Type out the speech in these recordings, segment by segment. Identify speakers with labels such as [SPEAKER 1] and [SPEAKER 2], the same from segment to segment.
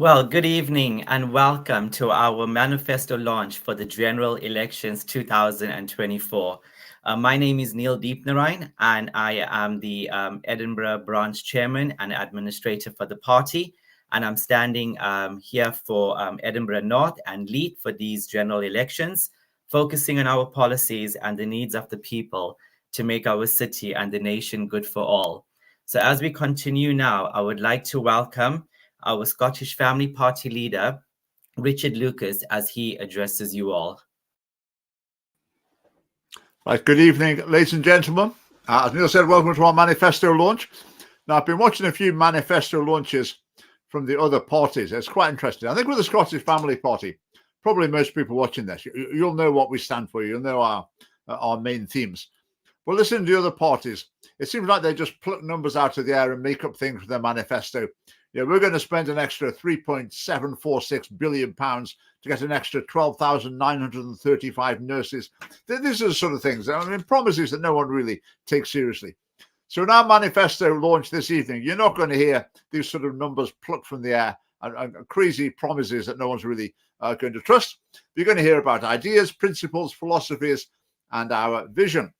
[SPEAKER 1] Well, good evening and welcome to our Manifesto launch for the General Elections 2024. My name is Neil Deepnarain and I am the Edinburgh branch chairman and administrator for the party. And I'm standing here for Edinburgh North and Leith for these general elections, focusing on our policies and the needs of the people to make our city and the nation good for all. So as we continue now, I would like to welcome our Scottish Family Party leader, Richard Lucas, as he addresses you all.
[SPEAKER 2] Right, good evening, ladies and gentlemen. As Neil said, welcome to our Manifesto launch. Now, I've been watching a few Manifesto launches from the other parties. It's quite interesting. I think with the Scottish Family Party, probably most people watching this, you'll know what we stand for. You'll know our main themes. But listen to the other parties. It seems like they just pluck numbers out of the air and make up things for their manifesto. We're going to spend an extra £3.746 billion to get an extra 12,935 nurses. These are the sort of things, promises that no one really takes seriously. So in our manifesto launch this evening, you're not going to hear these sort of numbers plucked from the air and crazy promises that no one's really going to trust. You're going to hear about ideas, principles, philosophies, and our vision.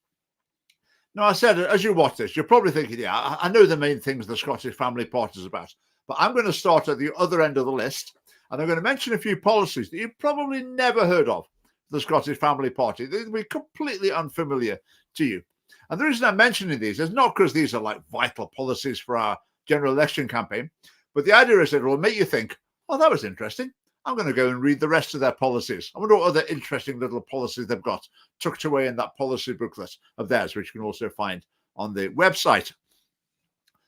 [SPEAKER 2] Now, I said, as you watch this, you're probably thinking, yeah, I know the main things the Scottish Family Party is about. But I'm going to start at the other end of the list, and I'm going to mention a few policies that you've probably never heard of, the Scottish Family Party. They'll be completely unfamiliar to you. And the reason I'm mentioning these is not because these are like vital policies for our general election campaign, but the idea is that it will make you think, oh, that was interesting. I'm going to go and read the rest of their policies. I wonder what other interesting little policies they've got tucked away in that policy booklet of theirs, which you can also find on the website.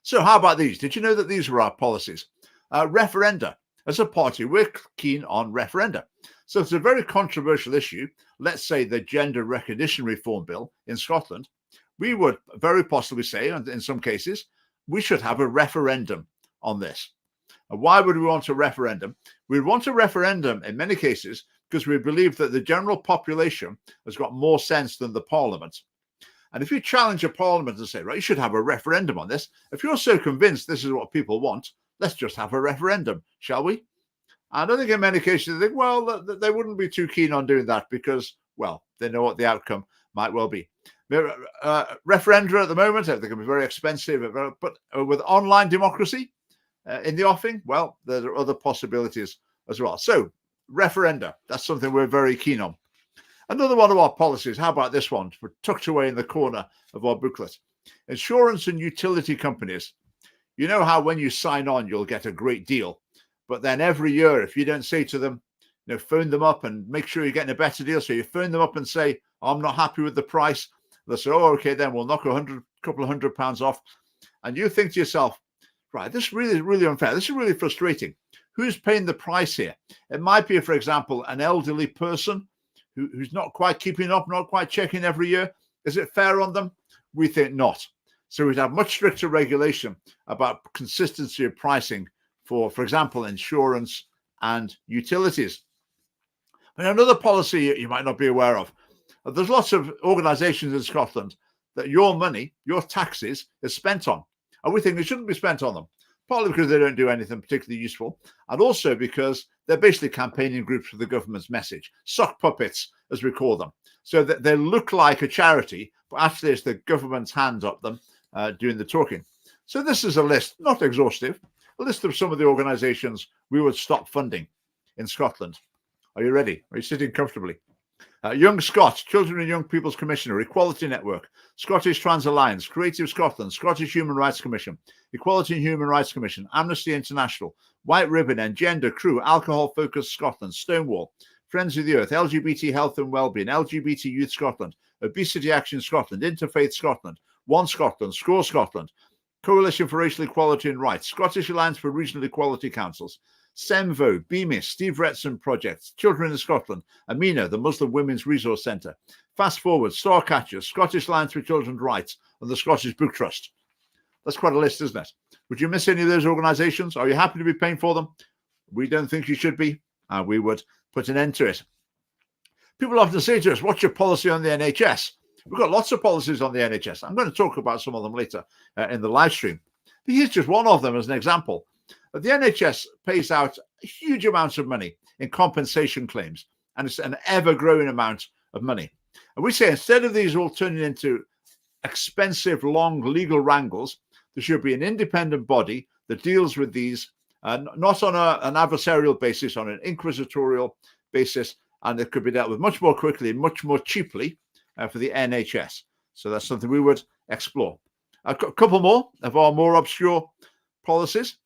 [SPEAKER 2] So how about these? Did you know that these were our policies? Referenda. As a party, we're keen on referenda. So it's a very controversial issue. Let's say the gender recognition reform bill in Scotland. We would very possibly say, and in some cases, we should have a referendum on this. And why would we want a referendum? We want a referendum in many cases because we believe that the general population has got more sense than the parliament. And if you challenge a parliament and say, right, you should have a referendum on this, if you're so convinced this is what people want, let's just have a referendum, shall we? I don't think in many cases they think, well, they wouldn't be too keen on doing that because, well, they know what the outcome might well be. Referenda at the moment, they can be very expensive, but with online democracy in the offing, well, there are other possibilities as well. So referenda, that's something we're very keen on. Another one of our policies, how about this one, tucked away in the corner of our booklet? Insurance and utility companies. You know how when you sign on, you'll get a great deal. But then every year, if you don't say to them, phone them up and make sure you're getting a better deal. So you phone them up and say, I'm not happy with the price. They'll say, oh, okay, then we'll knock a couple of £100 off. And you think to yourself, right, this is really unfair. This is really frustrating. Who's paying the price here? It might be, for example, an elderly person who's not quite keeping up, not quite checking every year. Is it fair on them? We think not. So we'd have much stricter regulation about consistency of pricing for example, insurance and utilities. And another policy you might not be aware of, there's lots of organisations in Scotland that your money, your taxes, is spent on. And we think it shouldn't be spent on them, partly because they don't do anything particularly useful, and also because they're basically campaigning groups for the government's message, sock puppets, as we call them. So that they look like a charity, but actually it's the government's hand up them doing the talking. So this is a list, not exhaustive, a list of some of the organisations we would stop funding in Scotland. Are you ready? Are you sitting comfortably? Young Scots, Children and Young People's Commissioner, Equality Network, Scottish Trans Alliance, Creative Scotland, Scottish Human Rights Commission, Equality and Human Rights Commission, Amnesty International, White Ribbon, Engender, Crew, Alcohol Focus Scotland, Stonewall, Friends of the Earth, LGBT Health and Wellbeing, LGBT Youth Scotland, Obesity Action Scotland, Interfaith Scotland, One Scotland, Score Scotland, Coalition for Racial Equality and Rights, Scottish Alliance for Regional Equality Councils, SEMVO, BEMIS, Steve Retson Project, Children in Scotland, AMINA, the Muslim Women's Resource Centre, Fast Forward, Starcatchers, Scottish Alliance for Children's Rights, and the Scottish Book Trust. That's quite a list, isn't it? Would you miss any of those organisations? Are you happy to be paying for them? We don't think you should be, and we would put an end to it. People often say to us, what's your policy on the NHS? We've got lots of policies on the NHS. I'm going to talk about some of them later in the live stream. But here's just one of them as an example. The NHS pays out huge amounts of money in compensation claims, and it's an ever-growing amount of money. And we say instead of these all turning into expensive, long legal wrangles, there should be an independent body that deals with these, not on an adversarial basis, on an inquisitorial basis, and it could be dealt with much more quickly and much more cheaply for the NHS. So that's something we would explore. A couple more of our more obscure policies.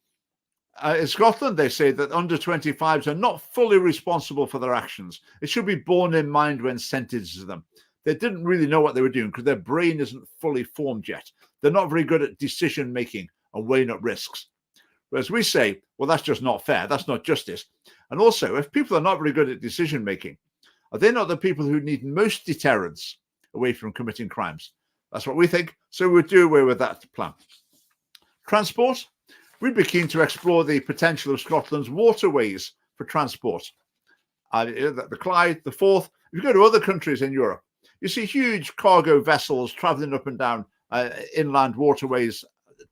[SPEAKER 2] In Scotland, they say that under 25s are not fully responsible for their actions. It should be borne in mind when sentencing them. They didn't really know what they were doing because their brain isn't fully formed yet. They're not very good at decision making and weighing up risks. Whereas we say, well, that's just not fair. That's not justice. And also, if people are not very good at decision making, are they not the people who need most deterrence away from committing crimes? That's what we think. So we would do away with that plan. Transport. We'd be keen to explore the potential of Scotland's waterways for transport. The Clyde, the Forth. If you go to other countries in Europe, you see huge cargo vessels travelling up and down inland waterways,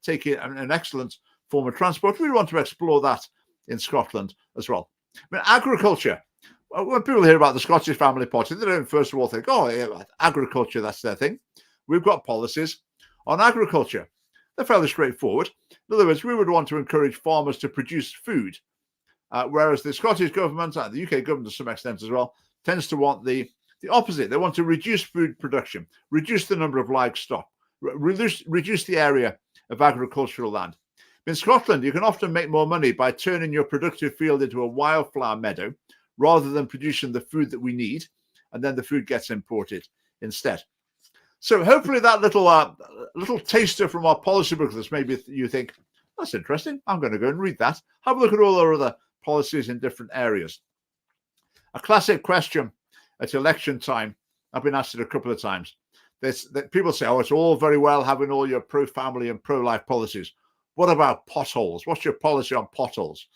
[SPEAKER 2] taking an excellent form of transport. We want to explore that in Scotland as well. I mean, agriculture. When people hear about the Scottish Family Party, they don't first of all think, oh, yeah, agriculture, that's their thing. We've got policies on agriculture. They're fairly straightforward. In other words, we would want to encourage farmers to produce food, whereas the Scottish government, and the UK government to some extent as well, tends to want the opposite. They want to reduce food production, reduce the number of livestock, reduce the area of agricultural land. In Scotland, you can often make more money by turning your productive field into a wildflower meadow rather than producing the food that we need, and then the food gets imported instead. So hopefully that little taster from our policy booklets, maybe you think, that's interesting, I'm going to go and read that. Have a look at all our other policies in different areas. A classic question at election time, I've been asked it a couple of times. People say, oh, it's all very well having all your pro-family and pro-life policies. What about potholes? What's your policy on potholes?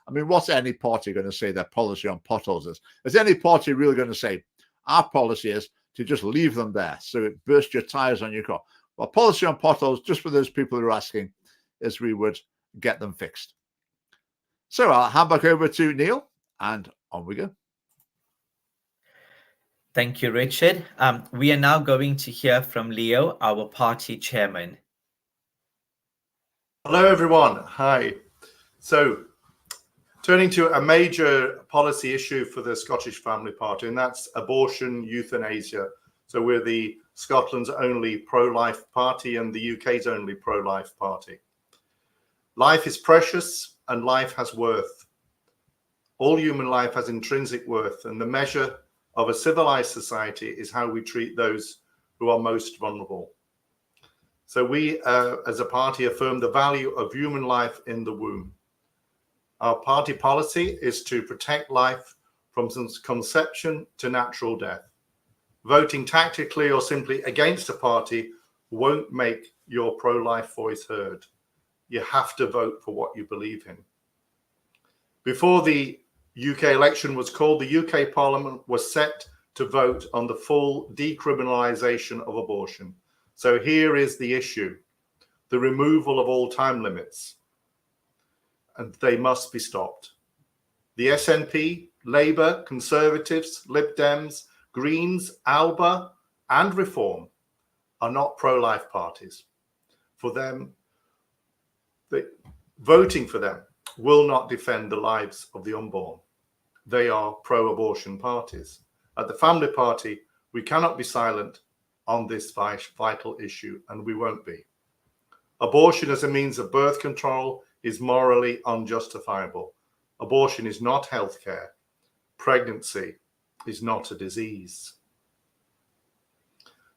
[SPEAKER 2] I mean, what's any party going to say their policy on potholes is? Is any party really going to say, our policy is to just leave them there so it bursts your tires on your car? Well, policy on potholes, just for those people who are asking, is we would get them fixed. So I'll hand back over to Neil, and on we go.
[SPEAKER 1] Thank you, Richard. We are now going to hear from Leo, our party chairman.
[SPEAKER 3] Hello, everyone. Hi. So, turning to a major policy issue for the Scottish Family Party, and that's abortion, euthanasia. So we're the Scotland's only pro-life party and the UK's only pro-life party. Life is precious and life has worth. All human life has intrinsic worth, and the measure of a civilized society is how we treat those who are most vulnerable. So we, as a party, affirm the value of human life in the womb. Our party policy is to protect life from conception to natural death. Voting tactically or simply against a party won't make your pro-life voice heard. You have to vote for what you believe in. Before the UK election was called, the UK Parliament was set to vote on the full decriminalisation of abortion. So here is the issue: the removal of all time limits. And they must be stopped. The SNP, Labour, Conservatives, Lib Dems, Greens, ALBA, and Reform are not pro-life parties. For them, voting for them will not defend the lives of the unborn. They are pro-abortion parties. At the Family Party, we cannot be silent on this vital issue, and we won't be. Abortion as a means of birth control is morally unjustifiable. Abortion is not healthcare. Pregnancy is not a disease.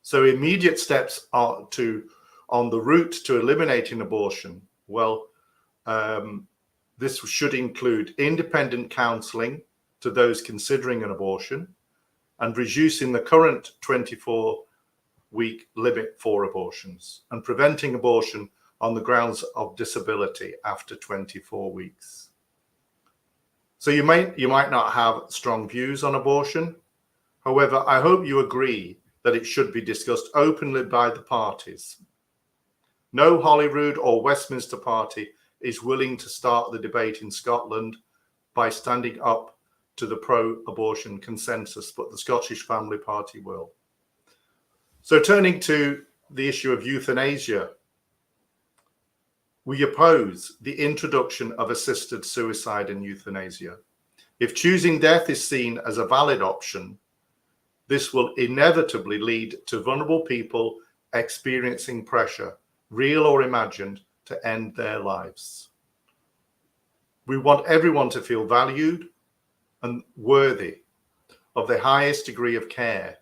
[SPEAKER 3] So immediate steps are on the route to eliminating abortion. Well, this should include independent counselling to those considering an abortion and reducing the current 24-week limit for abortions and preventing abortion on the grounds of disability after 24 weeks. So you might not have strong views on abortion. However, I hope you agree that it should be discussed openly by the parties. No Holyrood or Westminster party is willing to start the debate in Scotland by standing up to the pro-abortion consensus, but the Scottish Family Party will. So turning to the issue of euthanasia, we oppose the introduction of assisted suicide and euthanasia. If choosing death is seen as a valid option, this will inevitably lead to vulnerable people experiencing pressure, real or imagined, to end their lives. We want everyone to feel valued and worthy of the highest degree of care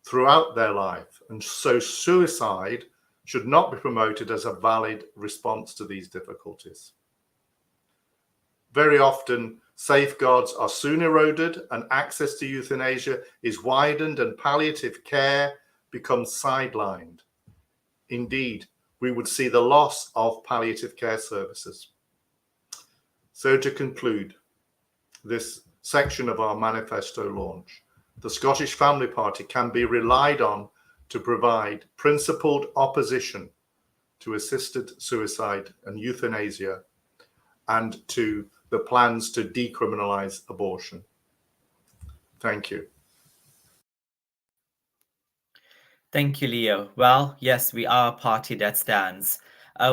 [SPEAKER 3] throughout their life, and so suicide should not be promoted as a valid response to these difficulties. Very often, safeguards are soon eroded and access to euthanasia is widened and palliative care becomes sidelined. Indeed, we would see the loss of palliative care services. So to conclude this section of our manifesto launch, the Scottish Family Party can be relied on to provide principled opposition to assisted suicide and euthanasia and to the plans to decriminalise abortion. Thank you.
[SPEAKER 1] Thank you, Leo. Well, yes, we are a party that stands.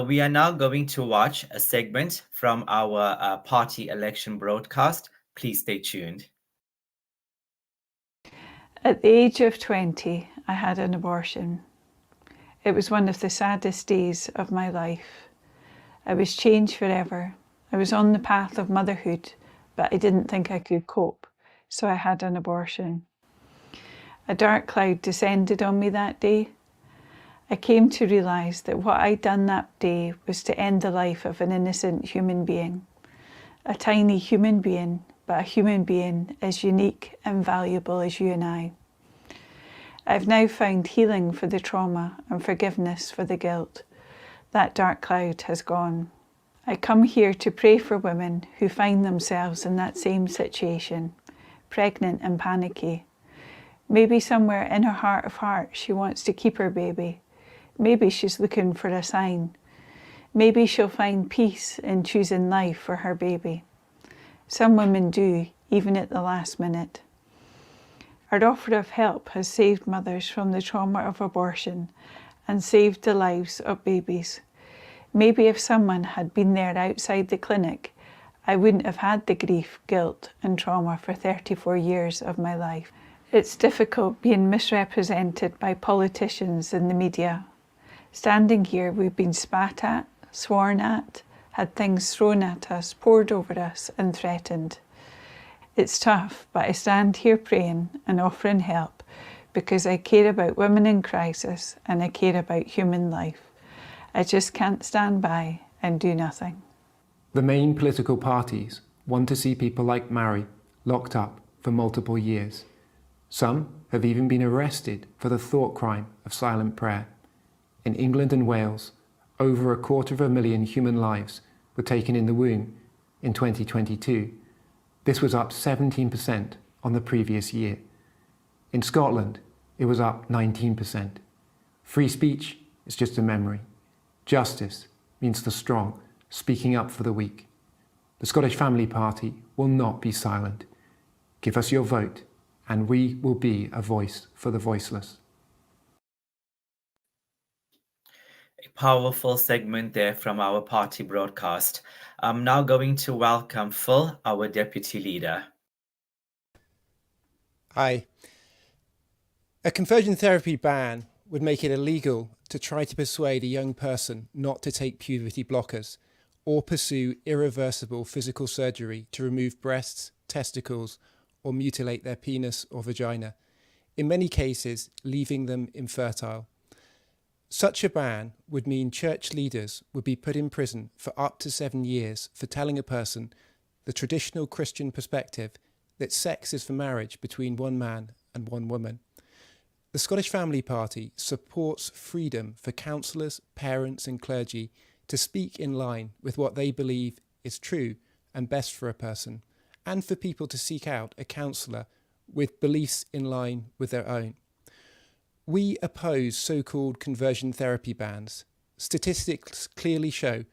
[SPEAKER 1] We are now going to watch a segment from our party election broadcast. Please stay tuned.
[SPEAKER 4] At the age of 20, I had an abortion. It was one of the saddest days of my life. I was changed forever. I was on the path of motherhood, but I didn't think I could cope, so I had an abortion. A dark cloud descended on me that day. I came to realise that what I'd done that day was to end the life of an innocent human being. A tiny human being, but a human being as unique and valuable as you and I. I've now found healing for the trauma and forgiveness for the guilt. That dark cloud has gone. I come here to pray for women who find themselves in that same situation, pregnant and panicky. Maybe somewhere in her heart of hearts she wants to keep her baby. Maybe she's looking for a sign. Maybe she'll find peace in choosing life for her baby. Some women do, even at the last minute. Our offer of help has saved mothers from the trauma of abortion and saved the lives of babies. Maybe if someone had been there outside the clinic, I wouldn't have had the grief, guilt and trauma for 34 years of my life. It's difficult being misrepresented by politicians and the media. Standing here, we've been spat at, sworn at, had things thrown at us, poured over us and threatened. It's tough, but I stand here praying and offering help because I care about women in crisis and I care about human life. I just can't stand by and do nothing.
[SPEAKER 5] The main political parties want to see people like Mary locked up for multiple years. Some have even been arrested for the thought crime of silent prayer. In England and Wales, over 250,000 human lives were taken in the womb in 2022. This was up 17% on the previous year. In Scotland, it was up 19%. Free speech is just a memory. Justice means the strong speaking up for the weak. The Scottish Family Party will not be silent. Give us your vote, and we will be a voice for the voiceless.
[SPEAKER 1] A powerful segment there from our party broadcast. I'm now going to welcome Phil, our deputy leader.
[SPEAKER 6] Hi. A conversion therapy ban would make it illegal to try to persuade a young person not to take puberty blockers or pursue irreversible physical surgery to remove breasts, testicles, or mutilate their penis or vagina, in many cases leaving them infertile. Such a ban would mean church leaders would be put in prison for up to 7 years for telling a person the traditional Christian perspective that sex is for marriage between one man and one woman. The Scottish Family Party supports freedom for counsellors, parents and clergy to speak in line with what they believe is true and best for a person, and for people to seek out a counsellor with beliefs in line with their own. We oppose so-called conversion therapy bans. Statistics clearly show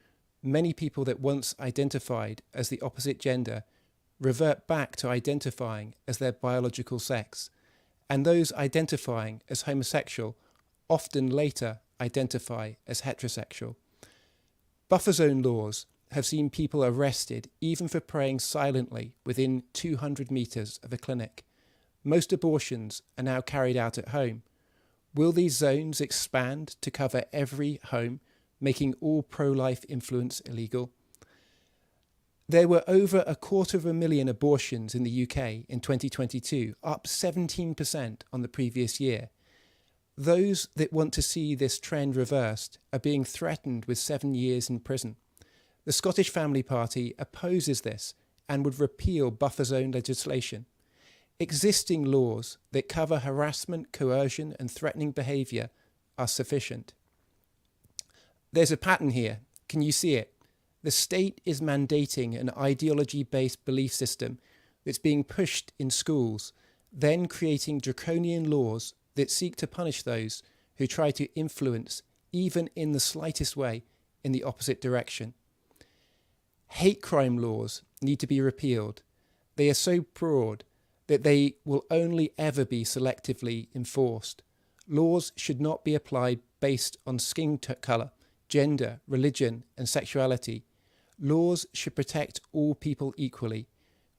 [SPEAKER 6] many people that once identified as the opposite gender revert back to identifying as their biological sex, and those identifying as homosexual often later identify as heterosexual. Buffer zone laws have seen people arrested even for praying silently within 200 metres of a clinic. Most abortions are now carried out at home. Will these zones expand to cover every home, making all pro-life influence illegal? There were over 250,000 abortions in the UK in 2022, up 17% on the previous year. Those that want to see this trend reversed are being threatened with 7 years in prison. The Scottish Family Party opposes this and would repeal buffer zone legislation. Existing laws that cover harassment, coercion and threatening behaviour are sufficient. There's a pattern here. Can you see it? The state is mandating an ideology-based belief system that's being pushed in schools, then creating draconian laws that seek to punish those who try to influence, even in the slightest way, in the opposite direction. Hate crime laws need to be repealed. They are so broad that they will only ever be selectively enforced. Laws should not be applied based on skin colour, gender, religion and sexuality. Laws should protect all people equally.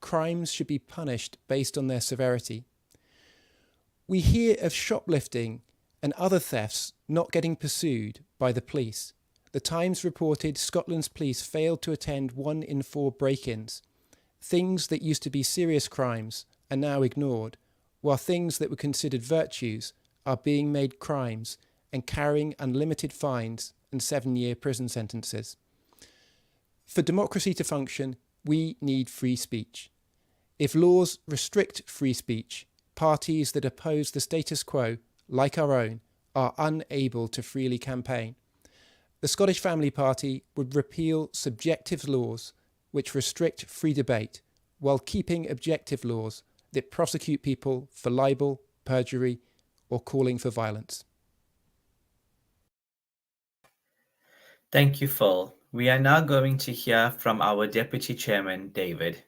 [SPEAKER 6] Crimes should be punished based on their severity. We hear of shoplifting and other thefts not getting pursued by the police. The Times reported Scotland's police failed to attend 1 in 4 break-ins. Things that used to be serious crimes are now ignored, while things that were considered virtues are being made crimes and carrying unlimited fines and 7-year prison sentences. For democracy to function, we need free speech. If laws restrict free speech, parties that oppose the status quo, like our own, are unable to freely campaign. The Scottish Family Party would repeal subjective laws which restrict free debate, while keeping objective laws that prosecute people for libel, perjury, or calling for violence.
[SPEAKER 1] Thank you, Phil. We are now going to hear from our Deputy Chairman, David.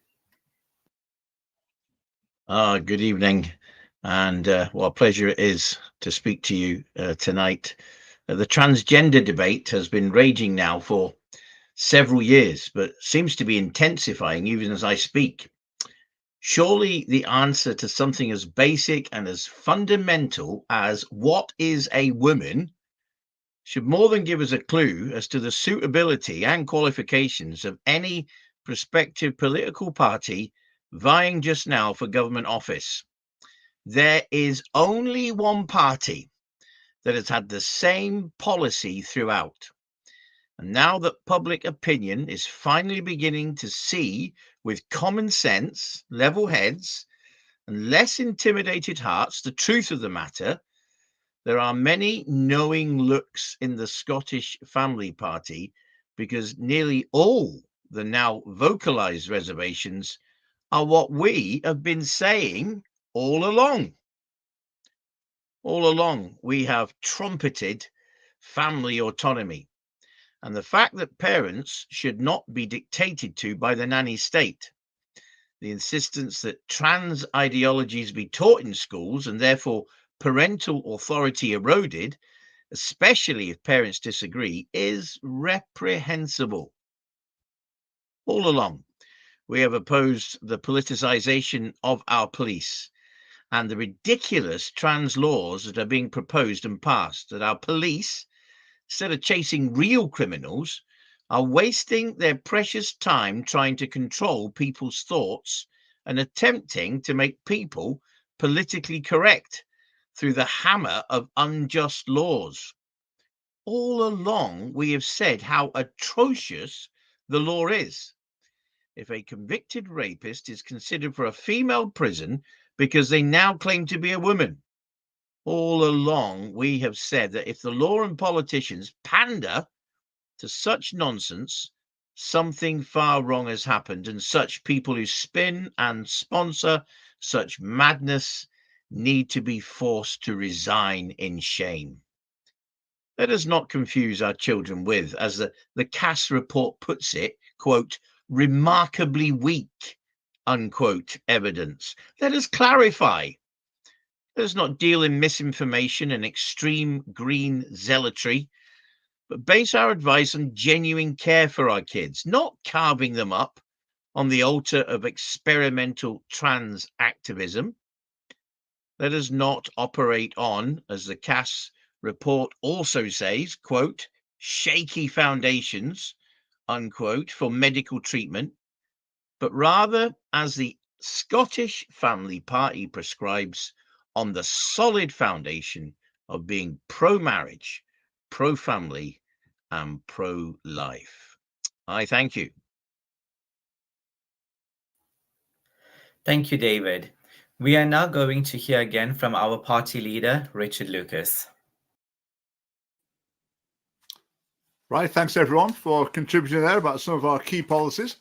[SPEAKER 7] Good evening, and what a pleasure it is to speak to you tonight. The transgender debate has been raging now for several years, but seems to be intensifying even as I speak. Surely the answer to something as basic and as fundamental as what is a woman should more than give us a clue as to the suitability and qualifications of any prospective political party vying just now for government office. There is only one party that has had the same policy throughout. And now that public opinion is finally beginning to see with common sense, level heads, and less intimidated hearts the truth of the matter, there are many knowing looks in the Scottish Family Party because nearly all the now vocalised reservations are what we have been saying all along. All along, we have trumpeted family autonomy and the fact that parents should not be dictated to by the nanny state. The insistence that trans ideologies be taught in schools and therefore parental authority eroded, especially if parents disagree, is reprehensible. All along, we have opposed the politicization of our police and the ridiculous trans laws that are being proposed and passed, that our police, instead of chasing real criminals, are wasting their precious time trying to control people's thoughts and attempting to make people politically correct through the hammer of unjust laws. All along, we have said how atrocious the law is. If a convicted rapist is considered for a female prison because they now claim to be a woman. All along, we have said that if the law and politicians pander to such nonsense, something far wrong has happened, and such people who spin and sponsor such madness need to be forced to resign in shame. Let us not confuse our children with, as the Cass report puts it, quote, remarkably weak unquote, evidence. Let us clarify. Let us not deal in misinformation and extreme green zealotry, but base our advice on genuine care for our kids, not carving them up on the altar of experimental trans activism. Let us not operate on, as the Cass report also says, quote, shaky foundations, unquote, for medical treatment, but rather, as the Scottish Family Party prescribes, on the solid foundation of being pro-marriage, pro-family, and pro-life. I thank you.
[SPEAKER 1] Thank you, David. We are now going to hear again from our party leader, Richard Lucas.
[SPEAKER 2] Right, thanks everyone for contributing there about some of our key policies.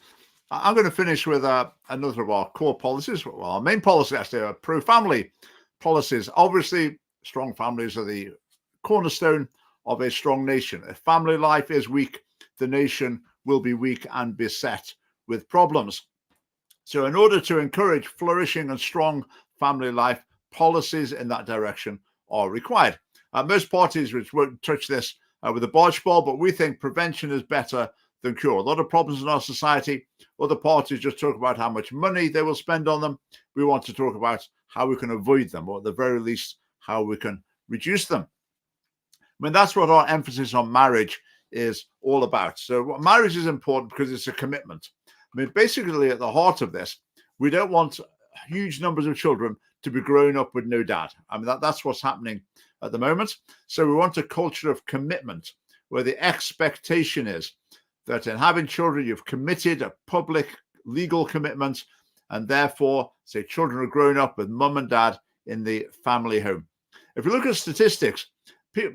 [SPEAKER 2] I'm going to finish with another of our core policies. Well, our main policy actually are pro-family policies. Obviously, strong families are the cornerstone of a strong nation. If family life is weak, the nation will be weak and beset with problems. So in order to encourage flourishing and strong family life, policies in that direction are required. Most parties which won't touch this with a barge pole, but we think prevention is better than cure. A lot of problems in our society. Other parties just talk about how much money they will spend on them. We want to talk about how we can avoid them, or at the very least, how we can reduce them. I mean, that's what our emphasis on marriage is all about. So marriage is important because it's a commitment. I mean, basically at the heart of this, we don't want huge numbers of children to be growing up with no dad. I mean, that's what's happening at the moment. So we want a culture of commitment where the expectation is that in having children, you've committed a public legal commitment, and therefore, say, children are growing up with mum and dad in the family home. If you look at statistics,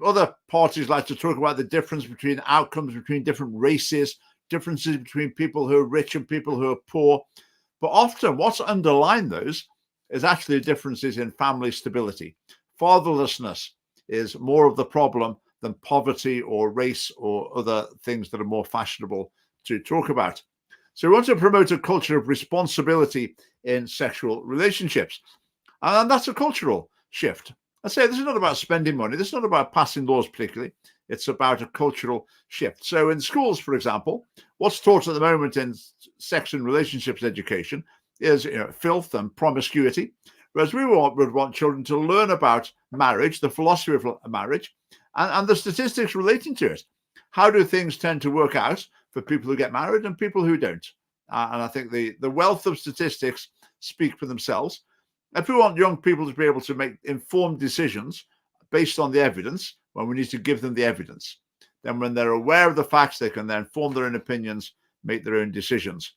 [SPEAKER 2] other parties like to talk about the difference between outcomes between different races, differences between people who are rich and people who are poor. But often what's underlying those is actually differences in family stability. Fatherlessness is more of the problem than poverty or race or other things that are more fashionable to talk about. So we want to promote a culture of responsibility in sexual relationships. And that's a cultural shift. I say this is not about spending money. This is not about passing laws particularly. It's about a cultural shift. So in schools, for example, what's taught at the moment in sex and relationships education is filth and promiscuity. Whereas we would want children to learn about marriage, the philosophy of marriage, and the statistics relating to it. How do things tend to work out for people who get married and people who don't? And I think the wealth of statistics speak for themselves. If we want young people to be able to make informed decisions based on the evidence, when we need to give them the evidence, then when they're aware of the facts, they can then form their own opinions, make their own decisions.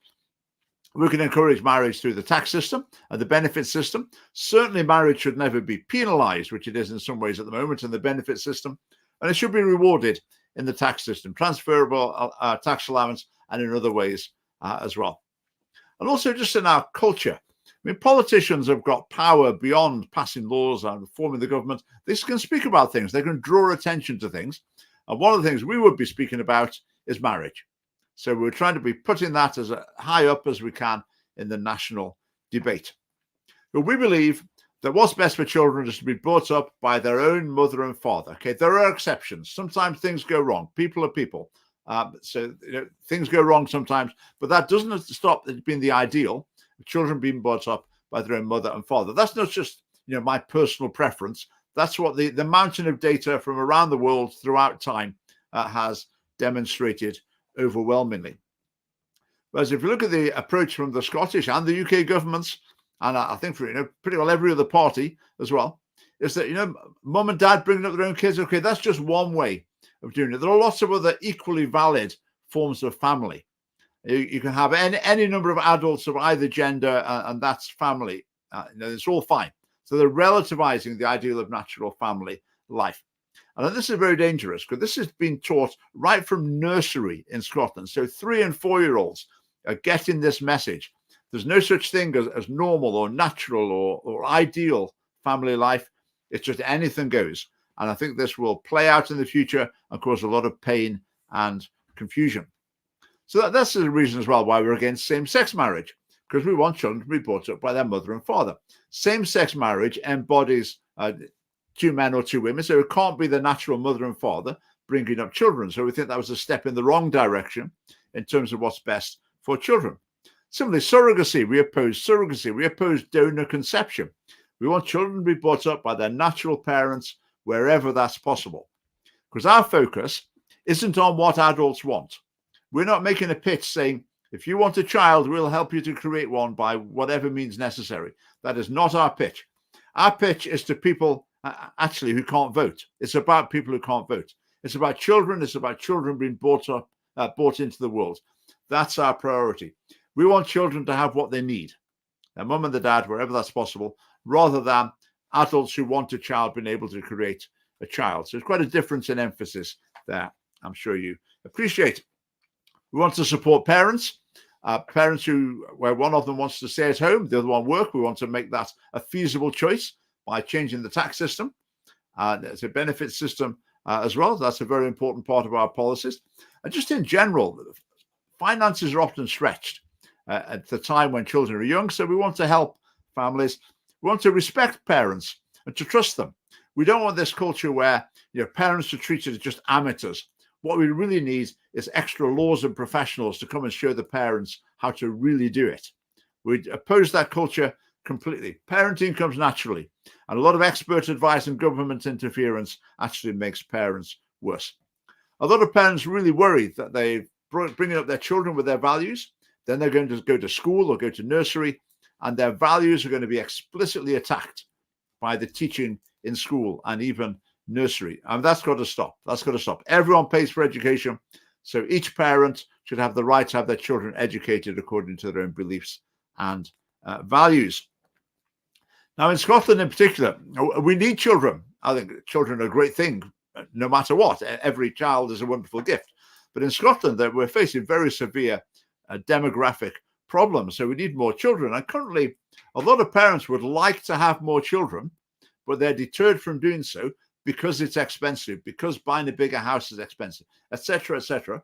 [SPEAKER 2] We can encourage marriage through the tax system and the benefit system. Certainly marriage should never be penalized, which it is in some ways at the moment in the benefit system, and it should be rewarded in the tax system, transferable tax allowance, and in other ways as well. And also just in our culture. I mean, politicians have got power beyond passing laws and forming the government. They can speak about things. They can draw attention to things. And one of the things we would be speaking about is marriage. So we're trying to be putting that as high up as we can in the national debate. But we believe that what's best for children is to be brought up by their own mother and father. Okay, there are exceptions. Sometimes things go wrong. People are people. So things go wrong sometimes, but that doesn't stop it being the ideal. Children being brought up by their own mother and father. That's not just my personal preference. That's what the mountain of data from around the world throughout time has demonstrated overwhelmingly. Whereas if you look at the approach from the Scottish and the UK governments, and I think for pretty well every other party as well, is that mum and dad bringing up their own kids. Okay, that's just one way of doing it. There are lots of other equally valid forms of family. You can have any number of adults of either gender, and that's family. It's all fine. So they're relativizing the ideal of natural family life. And this is very dangerous because this has been taught right from nursery in Scotland. So 3 and 4-year-olds are getting this message. There's no such thing as normal or natural or ideal family life. It's just anything goes. And I think this will play out in the future and cause a lot of pain and confusion. So that's the reason as well why we're against same-sex marriage, because we want children to be brought up by their mother and father. Same-sex marriage embodies two men or two women, so it can't be the natural mother and father bringing up children. So we think that was a step in the wrong direction in terms of what's best for children. Similarly, surrogacy, we oppose surrogacy. We oppose donor conception. We want children to be brought up by their natural parents wherever that's possible. Because our focus isn't on what adults want. We're not making a pitch saying, if you want a child, we'll help you to create one by whatever means necessary. That is not our pitch. Our pitch is to people actually who can't vote. It's about people who can't vote. It's about children. It's about children being brought into the world. That's our priority. We want children to have what they need, their mum and their dad, wherever that's possible, rather than adults who want a child being able to create a child. So it's quite a difference in emphasis there. I'm sure you appreciate. We want to support parents, parents where one of them wants to stay at home, the other one work. We want to make that a feasible choice by changing the tax system. There's a benefit system as well. That's a very important part of our policies. And just in general, finances are often stretched at the time when children are young. So we want to help families. We want to respect parents and to trust them. We don't want this culture where parents are treated as just amateurs. What we really need is extra laws and professionals to come and show the parents how to really do it. We oppose that culture completely. Parenting comes naturally, and a lot of expert advice and government interference actually makes parents worse. A lot of parents really worry that they're bringing up their children with their values, then they're going to go to school or go to nursery, and their values are going to be explicitly attacked by the teaching in school and even nursery. And that's got to stop. That's got to stop. Everyone pays for education, so each parent should have the right to have their children educated according to their own beliefs and values. Now, in Scotland in particular, we need children. I think children are a great thing, no matter what. Every child is a wonderful gift. But in Scotland, we're facing very severe demographic problems, so we need more children. And currently, a lot of parents would like to have more children, but they're deterred from doing so because it's expensive, because buying a bigger house is expensive, etc., etc.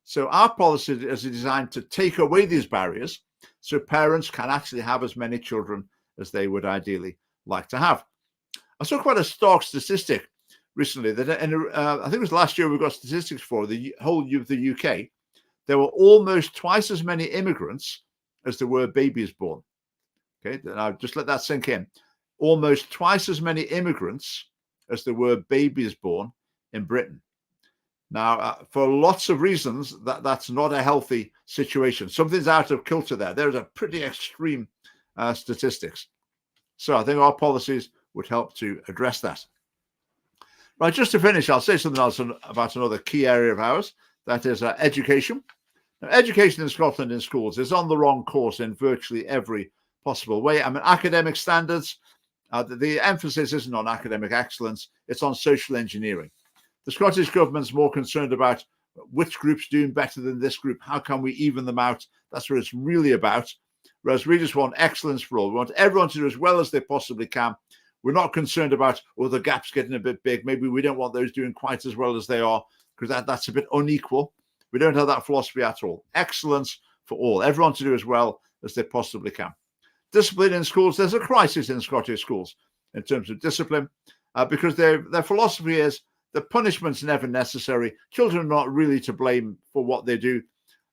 [SPEAKER 2] So our policy is designed to take away these barriers so parents can actually have as many children as they would ideally like to have. I saw quite a stark statistic recently that I think it was last year we got statistics for the whole of the UK. There were almost twice as many immigrants as there were babies born. Okay, now just let that sink in. Almost twice as many immigrants as there were babies born in Britain. Now, for lots of reasons, that's not a healthy situation. Something's out of kilter there. There's a pretty extreme statistics. So I think our policies would help to address that. Right, just to finish, I'll say something else about another key area of ours, that is education. Now, education in Scotland in schools is on the wrong course in virtually every possible way. I mean, academic standards, the emphasis isn't on academic excellence, it's on social engineering. The Scottish government's more concerned about which group's doing better than this group, how can we even them out? That's what it's really about. Whereas we just want excellence for all. We want everyone to do as well as they possibly can. We're not concerned about, the gap's getting a bit big. Maybe we don't want those doing quite as well as they are, because that's a bit unequal. We don't have that philosophy at all. Excellence for all. Everyone to do as well as they possibly can. Discipline in schools. There's a crisis in Scottish schools in terms of discipline because their philosophy is that punishment's never necessary. Children are not really to blame for what they do.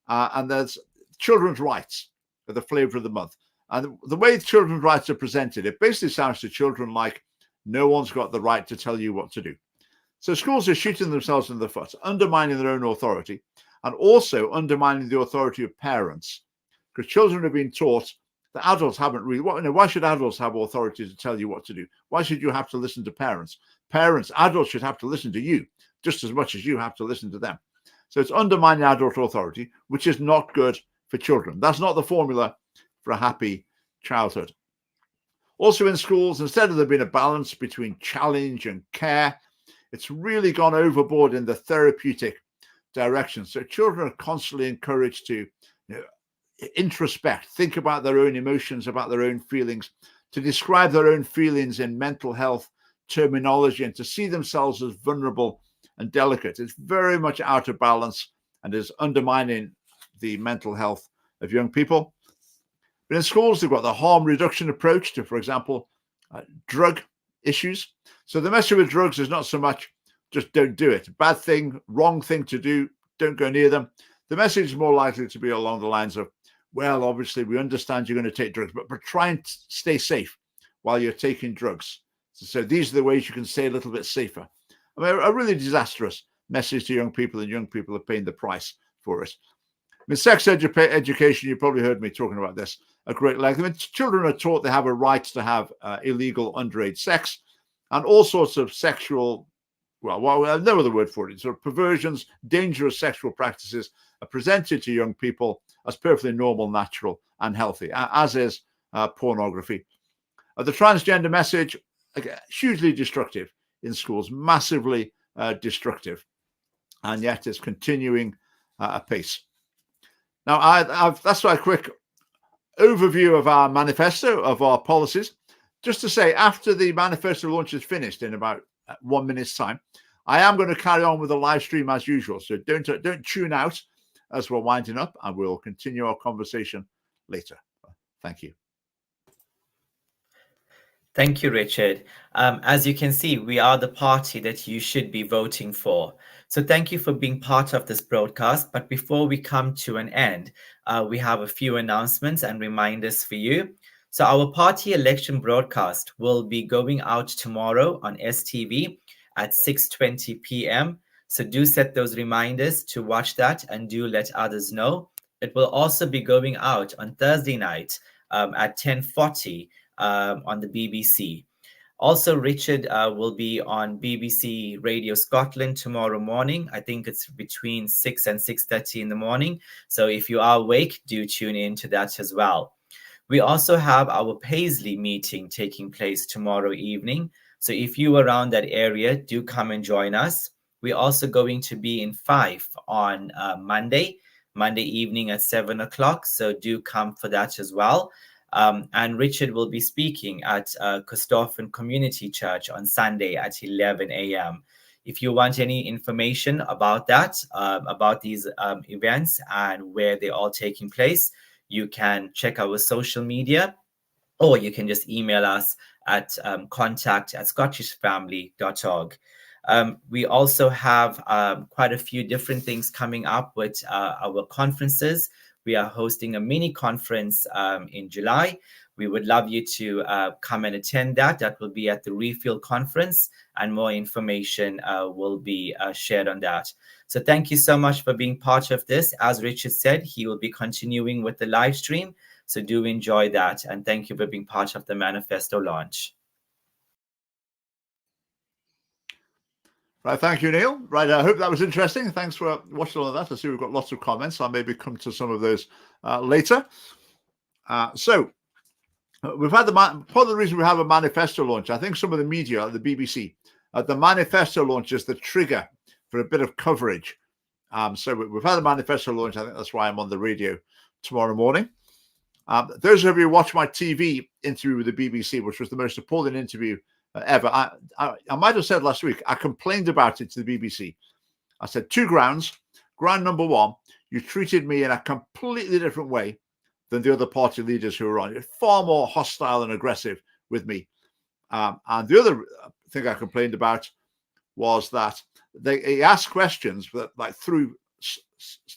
[SPEAKER 2] And there's children's rights are the flavour of the month. And the way children's rights are presented, it basically sounds to children like no one's got the right to tell you what to do. So schools are shooting themselves in the foot, undermining their own authority, and also undermining the authority of parents, because children are being taught that adults haven't really. Why should adults have authority to tell you what to do? Why should you have to listen to parents? Adults should have to listen to you just as much as you have to listen to them. So it's undermining adult authority, which is not good for children. That's not the formula for a happy childhood. Also in schools, instead of there being a balance between challenge and care, it's really gone overboard in the therapeutic direction. So children are constantly encouraged to introspect, think about their own emotions, about their own feelings, to describe their own feelings in mental health terminology, and to see themselves as vulnerable and delicate. It's very much out of balance and is undermining the mental health of young people. But in schools, they've got the harm reduction approach to, for example, drug issues. So the message with drugs is not so much just don't do it. Bad thing, wrong thing to do, don't go near them. The message is more likely to be along the lines of, well, obviously, we understand you're going to take drugs, but try and stay safe while you're taking drugs. So these are the ways you can stay a little bit safer. I mean, a really disastrous message to young people, and young people are paying the price for it. I mean, sex education, you probably heard me talking about this at great length. I mean, children are taught they have a right to have illegal underage sex and all sorts of sexual, well, no other word for it, sort of perversions, dangerous sexual practices are presented to young people as perfectly normal, natural, and healthy, as is pornography. The transgender message, again, hugely destructive in schools, massively destructive, and yet it's continuing apace. Now, that's a quick overview of our manifesto, of our policies. Just to say, after the manifesto launch is finished in about 1 minute's time, I am going to carry on with the live stream as usual. So don't tune out as we're winding up, and we'll continue our conversation later. Thank you.
[SPEAKER 1] Thank you, Richard. As you can see, we are the party that you should be voting for. So thank you for being part of this broadcast. But before we come to an end, we have a few announcements and reminders for you. So our party election broadcast will be going out tomorrow on STV at 6:20 p.m. So do set those reminders to watch that, and do let others know. It will also be going out on Thursday night at 10:40 on the BBC. Also, Richard will be on BBC Radio Scotland tomorrow morning. I think it's between 6 and 6:30 in the morning. So if you are awake, do tune in to that as well. We also have our Paisley meeting taking place tomorrow evening. So if you're around that area, do come and join us. We're also going to be in Fife on Monday evening at 7 o'clock. So do come for that as well. And Richard will be speaking at Costophon Community Church on Sunday at 11 a.m. If you want any information about that, about these events and where they're all taking place, you can check our social media, or you can just email us at contact@scottishfamily.org. We also have quite a few different things coming up with our conferences. We are hosting a mini conference in July. We would love you to come and attend that. That will be at the Refill Conference, and more information will be shared on that. So thank you so much for being part of this. As Richard said, he will be continuing with the live stream. So do enjoy that. And thank you for being part of the Manifesto launch.
[SPEAKER 2] Right, thank you, Neil. Right, I hope that was interesting. Thanks for watching all of that. I see we've got lots of comments. I'll maybe come to some of those later. So we've had part of the reason we have a manifesto launch. I think some of the media, the BBC, the manifesto launch is the trigger for a bit of coverage. So we've had a manifesto launch. I think that's why I'm on the radio tomorrow morning. Those of you who watch my TV interview with the BBC, which was the most appalling interview ever. I might have said last week, I complained about it to the BBC. I said 2 grounds. Ground number 1, you treated me in a completely different way than the other party leaders who were on. You're far more hostile and aggressive with me. And the other thing I complained about was that they asked questions that threw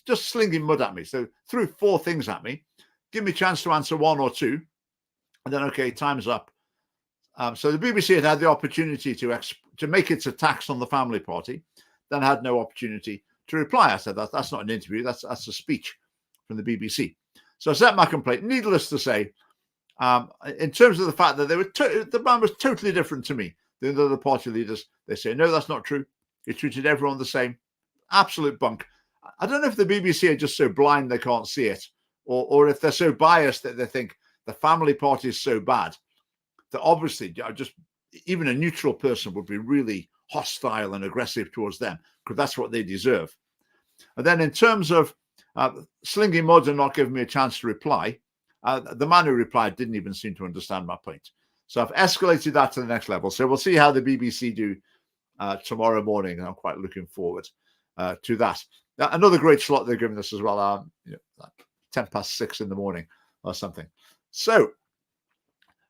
[SPEAKER 2] just slinging mud at me. So threw 4 things at me, give me a chance to answer 1 or 2, and then okay, time's up. So the BBC had the opportunity to make its attacks on the family party, then had no opportunity to reply. I said, that's not an interview, that's a speech from the BBC. So I sent my complaint. Needless to say, in terms of the fact that the man was totally different to me than the other party leaders, they say, no, that's not true. He treated everyone the same. Absolute bunk. I don't know if the BBC are just so blind they can't see it, or if they're so biased that they think the family party is so bad that obviously just even a neutral person would be really hostile and aggressive towards them, because that's what they deserve. And then in terms of slinging mud and not giving me a chance to reply, the man who replied didn't even seem to understand my point. So I've escalated that to the next level. So we'll see how the BBC do tomorrow morning. And I'm quite looking forward to that. Another great slot they're giving us as well, 6:10 in the morning or something. So,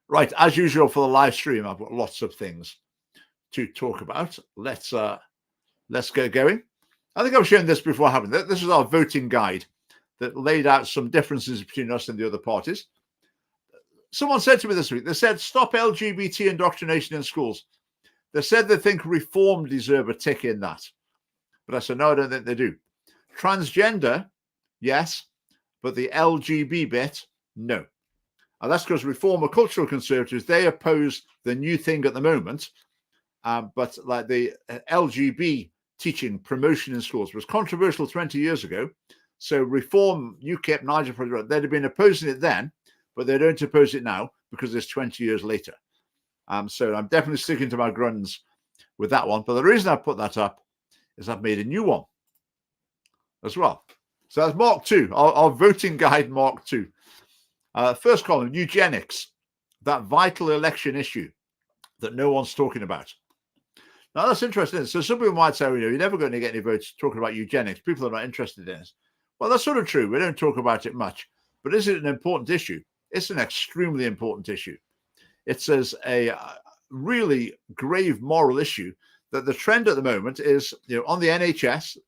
[SPEAKER 2] right, as usual for the live stream, I've got lots of things to talk about. Let's get going. I think I've shown this before, haven't I? This is our voting guide that laid out some differences between us and the other parties. Someone said to me this week, they said, stop LGBT indoctrination in schools. They said they think reform deserve a tick in that. But I said, no, I don't think they do. Transgender, yes, but the LGB bit, no. And that's because reform are cultural conservatives. They oppose the new thing at the moment. But like the LGB teaching promotion in schools was controversial 20 years ago. So reform, UKIP, Nigel, they'd have been opposing it then, but they don't oppose it now because it's 20 years later. So I'm definitely sticking to my guns with that one. But the reason I put that up is I've made a new one as well. So that's Mark 2, our voting guide Mark 2. First column, eugenics, that vital election issue that no one's talking about. Now, that's interesting. So some people might say, you're never going to get any votes talking about eugenics. People are not interested in it. Well, that's sort of true. We don't talk about it much. But is it an important issue? It's an extremely important issue. It's as a really grave moral issue that the trend at the moment is, on the NHS,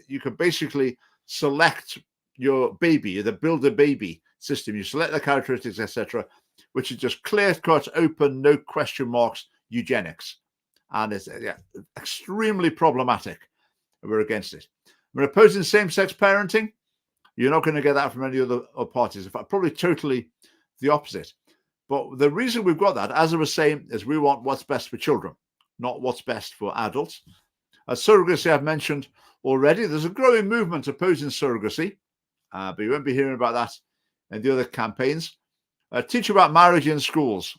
[SPEAKER 2] you can basically select your baby, the build-a-baby system. You select the characteristics, etc., which is just clear-cut, open, no question marks eugenics. And it's extremely problematic. We're against it. We're opposing same-sex parenting. You're not going to get that from any other parties. In fact, probably totally the opposite. But the reason we've got that, as I was saying, is we want what's best for children, not what's best for adults. Surrogacy, I've mentioned already. There's a growing movement opposing surrogacy, but you won't be hearing about that in the other campaigns. Teach about marriage in schools.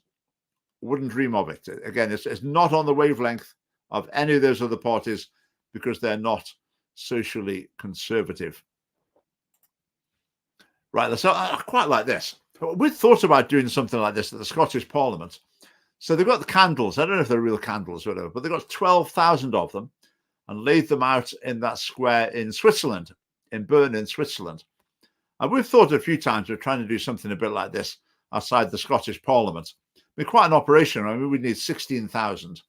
[SPEAKER 2] Wouldn't dream of it. Again, it's not on the wavelength of any of those other parties because they're not socially conservative. Right, so I quite like this. We thought about doing something like this at the Scottish Parliament. So they've got the candles. I don't know if they're real candles or whatever, but they've got 12,000 of them and laid them out in that square in Switzerland, in Bern in Switzerland. And we've thought a few times of trying to do something a bit like this outside the Scottish Parliament. It'd be quite an operation. I mean, we'd need 16,000.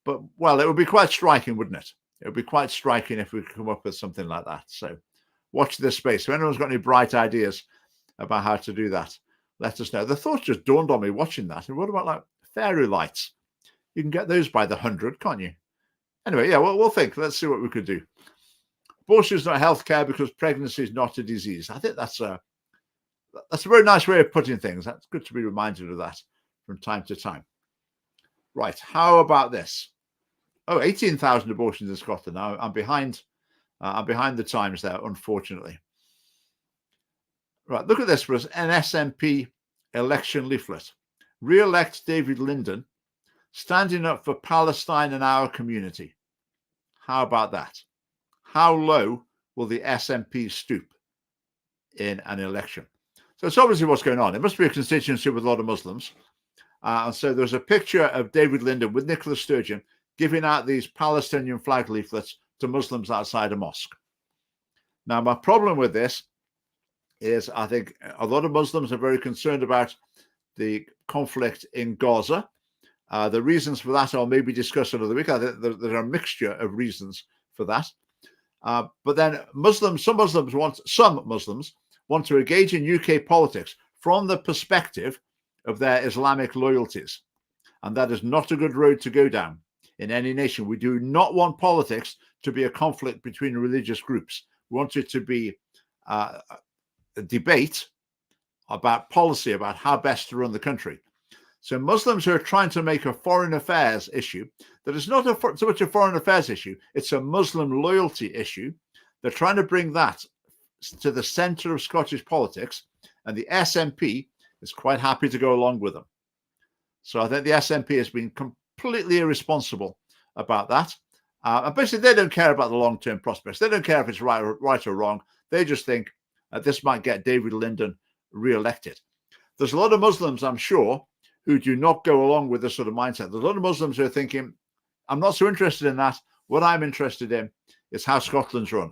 [SPEAKER 2] But, well, it would be quite striking, wouldn't it? It would be quite striking if we could come up with something like that. So watch this space. If anyone's got any bright ideas about how to do that, let us know. The thought just dawned on me watching that. And what about like fairy lights? You can get those by the 100, can't you? Anyway, yeah, we'll think. Let's see what we could do. Abortion is not healthcare because pregnancy is not a disease. I think that's a very nice way of putting things. That's good to be reminded of that from time to time. Right, how about this? Oh, 18,000 abortions in Scotland now. I'm behind the times there, unfortunately. Right, look at this for us. An SNP election leaflet. Re-elect David Linden, standing up for Palestine and our community. How about that? How low will the SNP stoop in an election? So it's obviously what's going on. It must be a constituency with a lot of Muslims. And so there's a picture of David Linden with Nicola Sturgeon giving out these Palestinian flag leaflets to Muslims outside a mosque. Now, my problem with this is I think a lot of Muslims are very concerned about the conflict in Gaza. The reasons for that are maybe discussed another week. I think there's a mixture of reasons for that. But then some Muslims want to engage in UK politics from the perspective of their Islamic loyalties. And that is not a good road to go down in any nation. We do not want politics to be a conflict between religious groups. We want it to be a debate about policy, about how best to run the country. So Muslims who are trying to make a foreign affairs issue, that is not so much a foreign affairs issue, it's a Muslim loyalty issue. They're trying to bring that to the centre of Scottish politics, and the SNP is quite happy to go along with them. So I think the SNP has been completely irresponsible about that. And basically, they don't care about the long-term prospects. They don't care if it's right or wrong. They just think this might get David Linden re-elected. There's a lot of Muslims, I'm sure, who do not go along with this sort of mindset. There's a lot of Muslims who are thinking, I'm not so interested in that. What I'm interested in is how Scotland's run.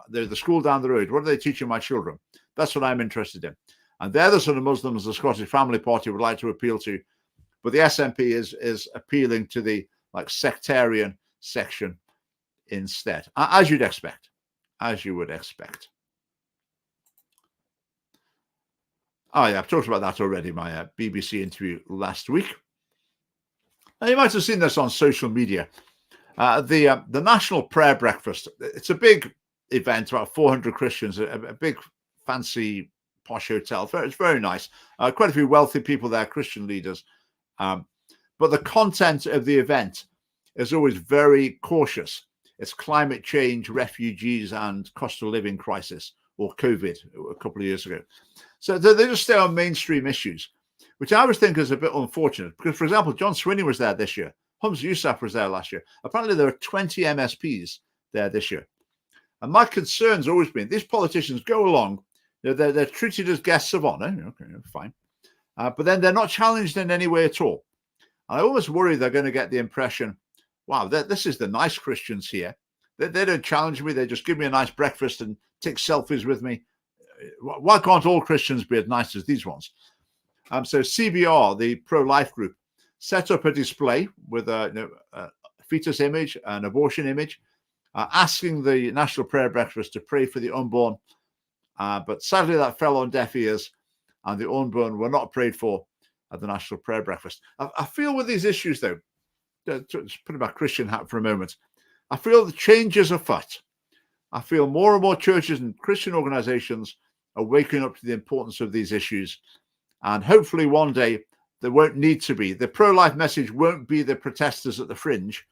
[SPEAKER 2] The school down the road, what are they teaching my children? That's what I'm interested in. And they're the sort of Muslims the Scottish Family Party would like to appeal to. But the SNP is appealing to the sectarian section instead, as you'd expect, as you would expect. Oh yeah, I've talked about that already, my BBC interview last week. Now, you might have seen this on social media. The National Prayer Breakfast, it's a big event, about 400 Christians, a big fancy posh hotel. It's very nice. Quite a few wealthy people there, Christian leaders. But the content of the event is always very cautious. It's climate change, refugees, and cost of living crisis, or COVID a couple of years ago. So they just stay on mainstream issues, which I always think is a bit unfortunate. Because, for example, John Swinney was there this year. Humza Yousaf was there last year. Apparently, there are 20 MSPs there this year. And my concern's always been, these politicians go along, they're treated as guests of honor. Okay, fine. But then they're not challenged in any way at all. I always worry they're going to get the impression, wow, this is the nice Christians here. They don't challenge me. They just give me a nice breakfast and take selfies with me. Why can't all Christians be as nice as these ones? So CBR, the pro-life group, set up a display with a fetus image, an abortion image, asking the National Prayer Breakfast to pray for the unborn. But sadly, that fell on deaf ears, and the unborn were not prayed for at the National Prayer Breakfast. I feel with these issues, though, just put my Christian hat for a moment, I feel the change is afoot. I feel more and more churches and Christian organizations are waking up to the importance of these issues. And hopefully one day there won't need to be. The pro-life message won't be the protesters at the fringe.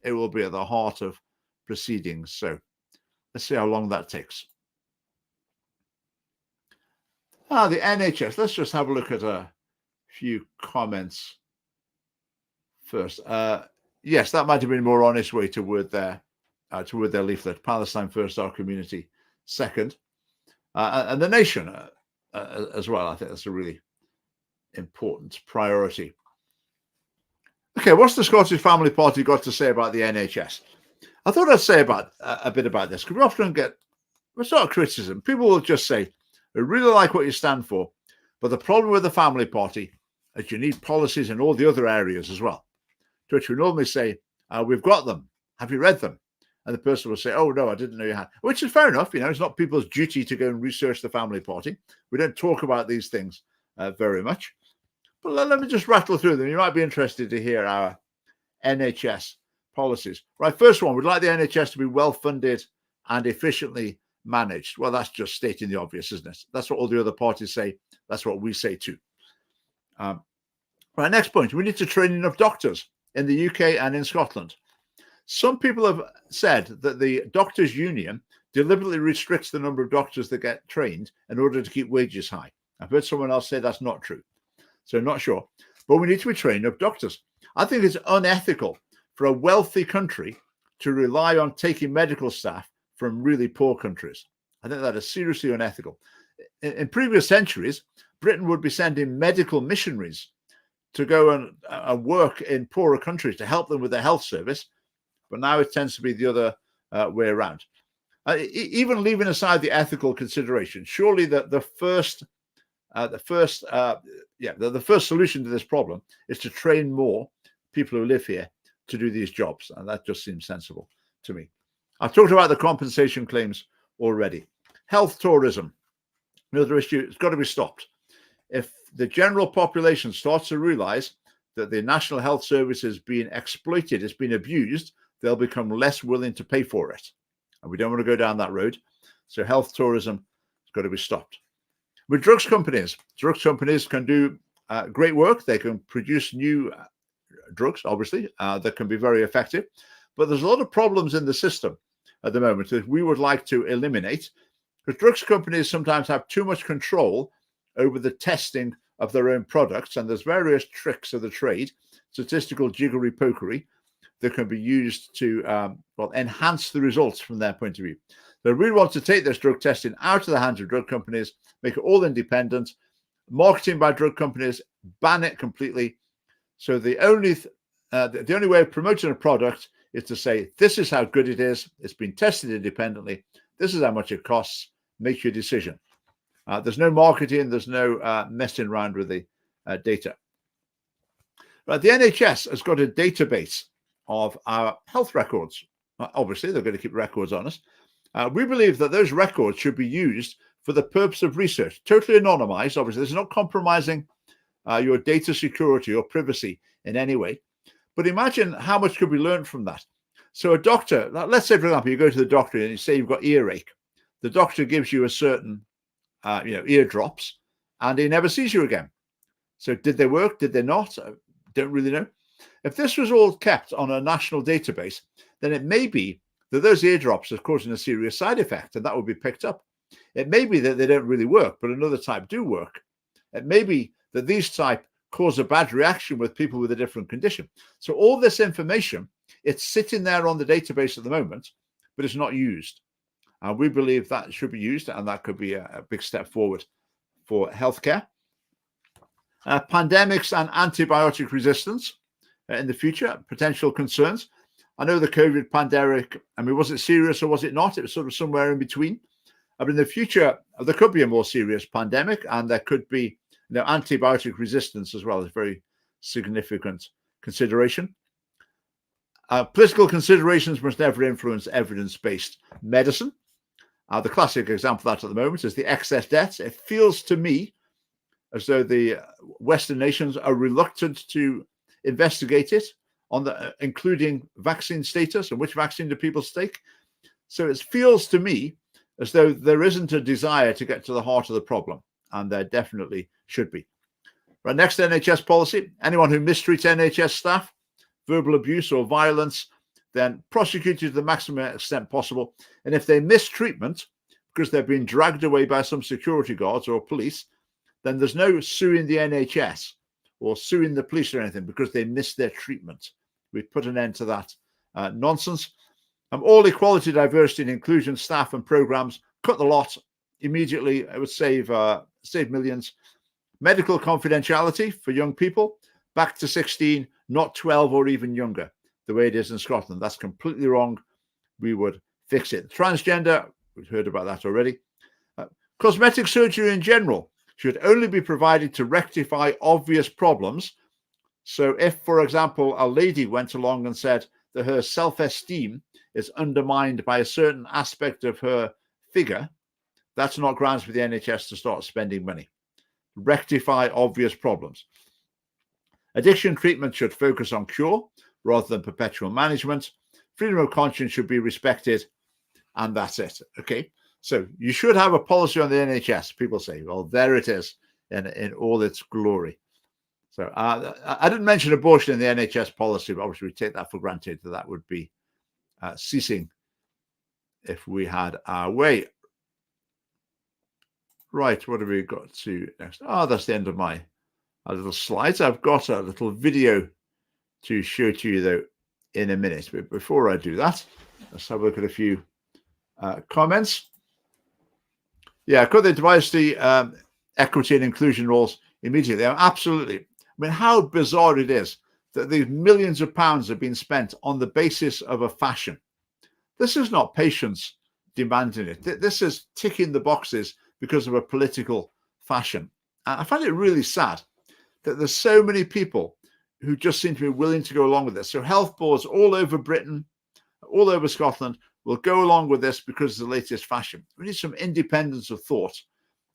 [SPEAKER 2] It will be at the heart of proceedings. So let's see how long that takes. The NHS. Let's just have a look at a few comments first. Yes, that might have been a more honest way to word their leaflet. Palestine first, our community second, and the nation as well. I think that's a really important priority. Okay, what's the Scottish Family Party got to say about the NHS? I thought I'd say a bit about this, because we often get sort of criticism. People will just say, "I really like what you stand for, but the problem with the Family Party is you need policies in all the other areas as well." To which we normally say, "We've got them. Have you read them?" And the person will say, "Oh, no, I didn't know you had." Which is fair enough. It's not people's duty to go and research the Family Party. We don't talk about these things very much. But let me just rattle through them. You might be interested to hear our NHS policies. Right, first one, we'd like the NHS to be well-funded and efficiently managed. Well, that's just stating the obvious, isn't it? That's what all the other parties say. That's what we say too. Right, next point, we need to train enough doctors in the UK and in Scotland. Some people have said that the doctors' union deliberately restricts the number of doctors that get trained in order to keep wages high. I've heard someone else say that's not true. So I'm not sure. But we need to be training up doctors. I think it's unethical for a wealthy country to rely on taking medical staff from really poor countries. I think that is seriously unethical. In previous centuries, Britain would be sending medical missionaries to go and work in poorer countries to help them with their health service. But now it tends to be the other way around. Even leaving aside the ethical consideration, surely the first solution to this problem is to train more people who live here to do these jobs, and that just seems sensible to me. I've talked about the compensation claims already. Health tourism, another issue, it's got to be stopped. If the general population starts to realize that the National Health Service is being exploited, it's been abused, they'll become less willing to pay for it. And we don't want to go down that road. So health tourism has got to be stopped. With drugs companies can do great work. They can produce new drugs, obviously, that can be very effective. But there's a lot of problems in the system at the moment that we would like to eliminate, because drugs companies sometimes have too much control over the testing of their own products. And there's various tricks of the trade, statistical jiggery-pokery, that can be used to enhance the results from their point of view. They really want to take this drug testing out of the hands of drug companies, make it all independent, marketing by drug companies, ban it completely. So the only way of promoting a product is to say, this is how good it is. It's been tested independently. This is how much it costs. Make your decision. There's no marketing, there's no messing around with the data. Right, the NHS has got a database of our health records. Obviously, they're going to keep records on us. We believe that those records should be used for the purpose of research, totally anonymized. Obviously, this is not compromising your data security or privacy in any way. But imagine how much could be learned from that. So a doctor, let's say, for example, you go to the doctor and you say you've got earache. The doctor gives you a certain, ear drops, and he never sees you again. So did they work? Did they not? Don't really know. If this was all kept on a national database, then it may be that those eardrops are causing a serious side effect, and that would be picked up. It may be that they don't really work, but another type do work. It may be that these type cause a bad reaction with people with a different condition. So all this information, it's sitting there on the database at the moment, but it's not used. And we believe that should be used, and that could be a big step forward for healthcare. Pandemics and antibiotic resistance in the future, potential concerns. I know the COVID pandemic, was it serious or was it not? It was sort of somewhere in between. But in the future, there could be a more serious pandemic, and there could be antibiotic resistance as well as very significant consideration. Political considerations must never influence evidence-based medicine. The classic example of that at the moment is the excess deaths. It feels to me as though the Western nations are reluctant to investigate it, including vaccine status and which vaccine do people take. So it feels to me as though there isn't a desire to get to the heart of the problem, and there definitely should be. Right, next NHS policy: anyone who mistreats NHS staff, verbal abuse or violence, then prosecuted to the maximum extent possible. And if they miss treatment because they're being dragged away by some security guards or police, then there's no suing the NHS or suing the police or anything because they missed their treatment. We've put an end to that nonsense. All equality, diversity, and inclusion staff and programs, cut the lot immediately. It would save millions. Medical confidentiality for young people, back to 16, not 12 or even younger, the way it is in Scotland. That's completely wrong. We would fix it. Transgender, we've heard about that already. Cosmetic surgery in general should only be provided to rectify obvious problems. So if, for example, a lady went along and said that her self-esteem is undermined by a certain aspect of her figure, that's not grounds for the NHS to start spending money. Rectify obvious problems. Addiction treatment should focus on cure rather than perpetual management. Freedom of conscience should be respected, and that's it. Okay, so you should have a policy on the NHS. People say, well, there it is in all its glory. So I didn't mention abortion in the NHS policy, but obviously we take that for granted that would be ceasing if we had our way. Right, what have we got to next? That's the end of my little slides. I've got a little video to show to you, though, in a minute. But before I do that, let's have a look at a few comments. Yeah, could they devise the equity and inclusion rules immediately? Absolutely. How bizarre it is that these millions of pounds have been spent on the basis of a fashion. This is not patients demanding it. This is ticking the boxes because of a political fashion. I find it really sad that there's so many people who just seem to be willing to go along with this. So health boards all over Britain, all over Scotland, will go along with this because of the latest fashion. We need some independence of thought.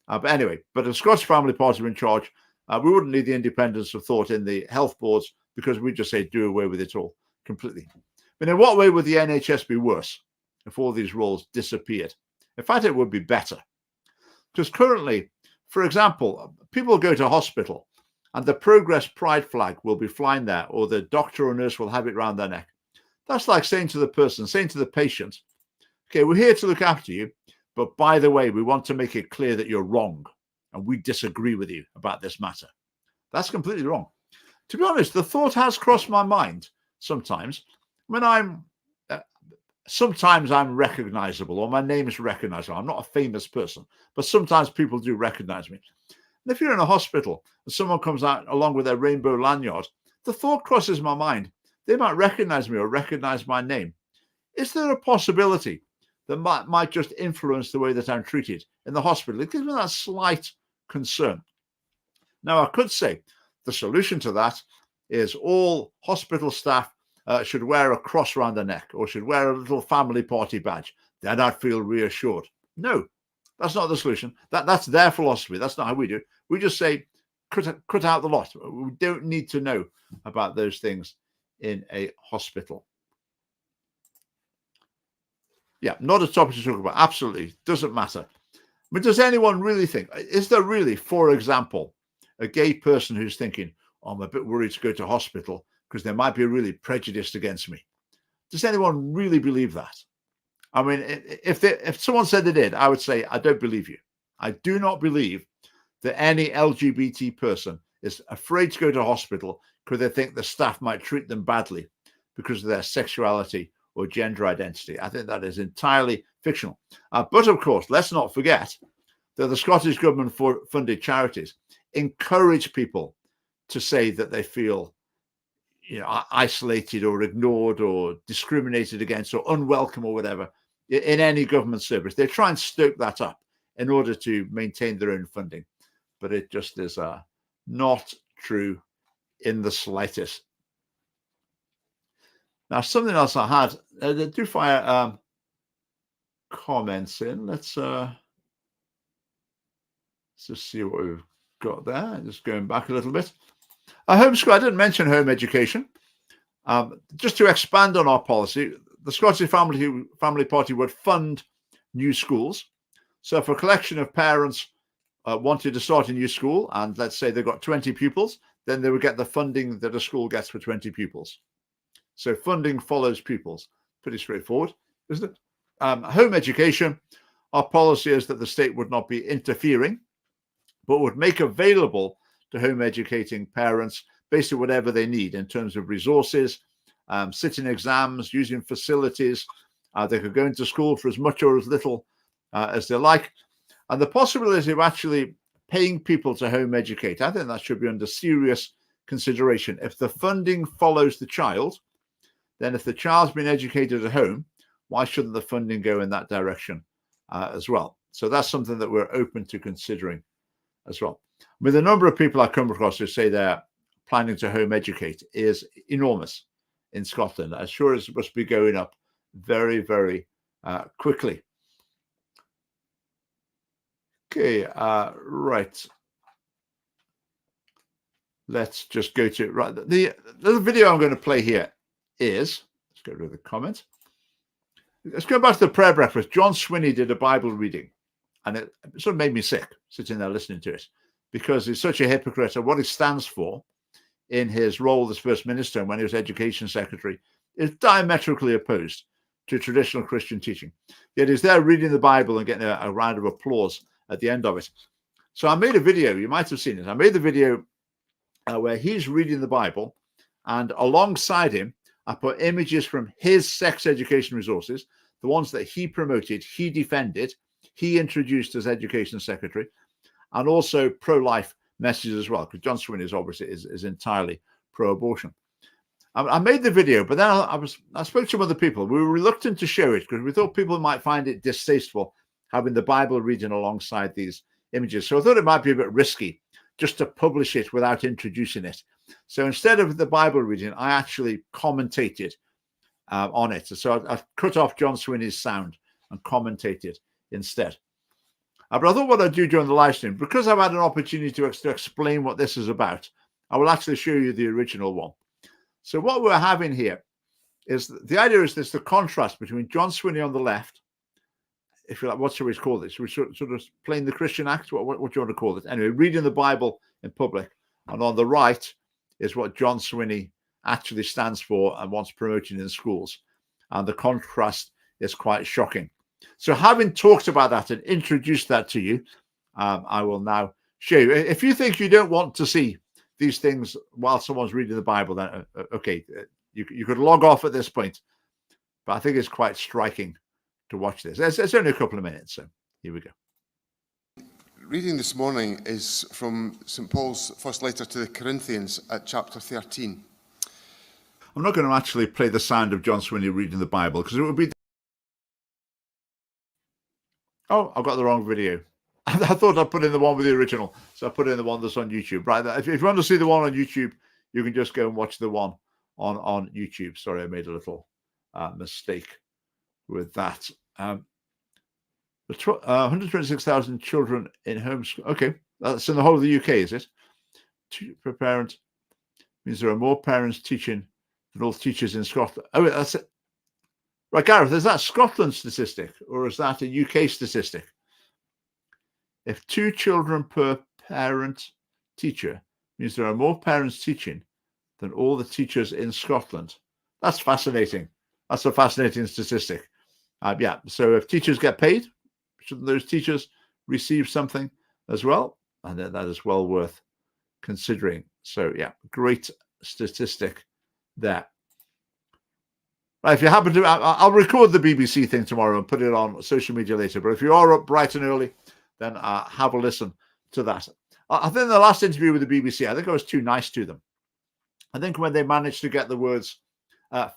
[SPEAKER 2] But anyway, but the Scottish Family Party are in charge. We wouldn't need the independence of thought in the health boards because we just say do away with it all completely. But in what way would the NHS be worse if all these roles disappeared? In fact, it would be better. Because currently, for example, people go to hospital and the Progress Pride flag will be flying there, or the doctor or nurse will have it around their neck. That's like saying to the patient, okay, we're here to look after you, but by the way, we want to make it clear that you're wrong and we disagree with you about this matter. That's completely wrong. To be honest, the thought has crossed my mind sometimes when sometimes I'm recognizable, or my name is recognizable. I'm not a famous person, but sometimes people do recognize me. And if you're in a hospital and someone comes out along with their rainbow lanyard, the thought crosses my mind. They might recognize me or recognize my name. Is there a possibility that might just influence the way that I'm treated in the hospital. It gives me that slight concern. Now, I could say the solution to that is all hospital staff should wear a cross around their neck or should wear a little family party badge. Then I'd feel reassured. No, that's not the solution. That's their philosophy. That's not how we do it. We just say, cut out the lot. We don't need to know about those things in a hospital. Yeah, not a topic to talk about. Absolutely. Doesn't matter. But does anyone really think, is there really, for example, a gay person who's thinking, oh, I'm a bit worried to go to hospital because they might be really prejudiced against me? Does anyone really believe that? I mean, if someone said they did, I would say, I don't believe you. I do not believe that any LGBT person is afraid to go to hospital because they think the staff might treat them badly because of their sexuality or gender identity. I think that is entirely fictional. But of course, let's not forget that the Scottish Government funded charities encourage people to say that they feel, isolated or ignored or discriminated against or unwelcome or whatever in any government service. They try and stoke that up in order to maintain their own funding. But it just is not true in the slightest. Now, something else I had, they do fire comments in. Let's just see what we've got there. Just going back a little bit. Homeschool, I didn't mention home education. Just to expand on our policy, the Scottish Family Party would fund new schools. So if a collection of parents wanted to start a new school, and let's say they've got 20 pupils, then they would get the funding that a school gets for 20 pupils. So funding follows pupils. Pretty straightforward, isn't it? Home education, our policy is that the state would not be interfering, but would make available to home educating parents basically whatever they need in terms of resources, sitting exams, using facilities. They could go into school for as much or as little as they like. And the possibility of actually paying people to home educate, I think that should be under serious consideration. If the funding follows the child, then if the child's been educated at home, why shouldn't the funding go in that direction as well? So that's something that we're open to considering as well. I mean, the number of people I come across who say they're planning to home educate is enormous in Scotland. I'm sure it must be going up very, very quickly. Okay, right. Let's just go to right. The little video I'm going to play here is, let's go to the comments. Let's go back to the prayer breakfast. John Swinney did a Bible reading, and it sort of made me sick sitting there listening to it, because he's such a hypocrite of what he stands for in his role as First Minister and when he was Education Secretary is diametrically opposed to traditional Christian teaching. Yet he's there reading the Bible and getting a round of applause at the end of it. So I made a video, you might have seen it. I made the video where he's reading the Bible, and alongside him, I put images from his sex education resources, the ones that he promoted, he defended, he introduced as Education Secretary, and also pro-life messages as well, because John Swinney is obviously is entirely pro-abortion. I made the video, but then I spoke to some other people. We were reluctant to show it because we thought people might find it distasteful having the Bible reading alongside these images. So I thought it might be a bit risky just to publish it without introducing it. So instead of the Bible reading, I actually commentated on it. So I cut off John Swinney's sound and commentated instead. But I thought what I'd do during the live stream, because I've had an opportunity to explain what this is about, I will actually show you the original one. So what we're having here is the idea is this: the contrast between John Swinney on the left, if you like, what should we call this? We're sort of playing the Christian act. What do you want to call it? Anyway, reading the Bible in public, and on the right is what John Swinney actually stands for and wants promoting in schools. And the contrast is quite shocking. So having talked about that and introduced that to you, I will now show you. If you think you don't want to see these things while someone's reading the Bible, then okay, you could log off at this point. But I think it's quite striking to watch this. It's only a couple of minutes, so here we go.
[SPEAKER 8] Reading this morning is from St. Paul's first letter to the Corinthians at chapter 13.
[SPEAKER 2] I'm not going to actually play the sound of John Swinney reading the Bible because it would be Oh, I've got the wrong video. I thought I put in the one with the original, so I put in the one that's on YouTube. Right, if you want to see the one on YouTube, you can just go and watch the one on YouTube. Sorry, I made a little mistake with that. 126,000 children in homeschool. Okay, that's in the whole of the UK, is it? Per parent means there are more parents teaching than all teachers in Scotland. Oh, that's it. Right, Gareth, is that Scotland statistic or is that a UK statistic? If 2 children per parent teacher means there are more parents teaching than all the teachers in Scotland. That's fascinating. That's a fascinating statistic. Yeah, so if teachers get paid, shouldn't those teachers receive something as well? And that is well worth considering. So yeah, great statistic there. Right, if you happen to, I'll record the BBC thing tomorrow and put it on social media later. But if you are up bright and early, then have a listen to that. I think the last interview with the BBC, I think I was too nice to them. I think when they managed to get the words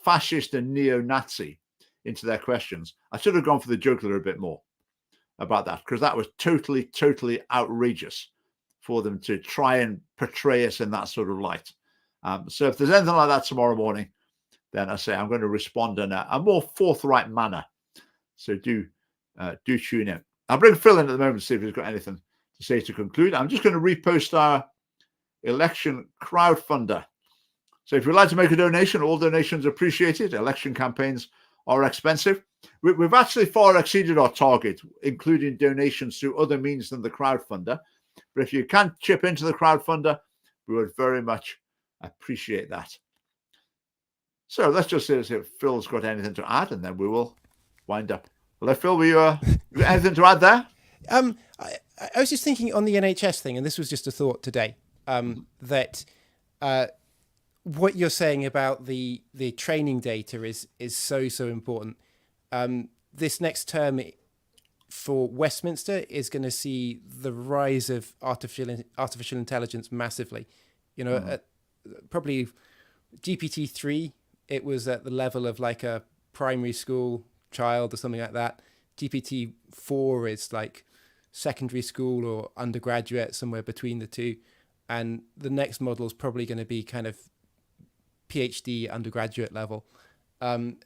[SPEAKER 2] fascist and neo-Nazi into their questions, I should have gone for the jugular a bit more about that, because that was totally outrageous for them to try and portray us in that sort of light. So if there's anything like that tomorrow morning, then I say I'm going to respond in a more forthright manner. So do tune in. I'll bring Phil in at the moment to see if he's got anything to say to conclude. I'm just going to repost our election crowdfunder. So if you'd like to make a donation, all donations are appreciated. Election campaigns are expensive. We've actually far exceeded our target, including donations through other means than the crowdfunder. But if you can chip into the crowdfunder, we would very much appreciate that. So let's just see if Phil's got anything to add, and then we will wind up. Well, Phil, you got anything to add there?
[SPEAKER 6] I was just thinking on the NHS thing, and this was just a thought today, that what you're saying about the training data is so important. This next term for Westminster is going to see the rise of artificial intelligence massively. You know, probably GPT-3, it was at the level of like a primary school child or something like that. GPT-4 is like secondary school or undergraduate, somewhere between the two. And the next model is probably going to be kind of PhD undergraduate level. And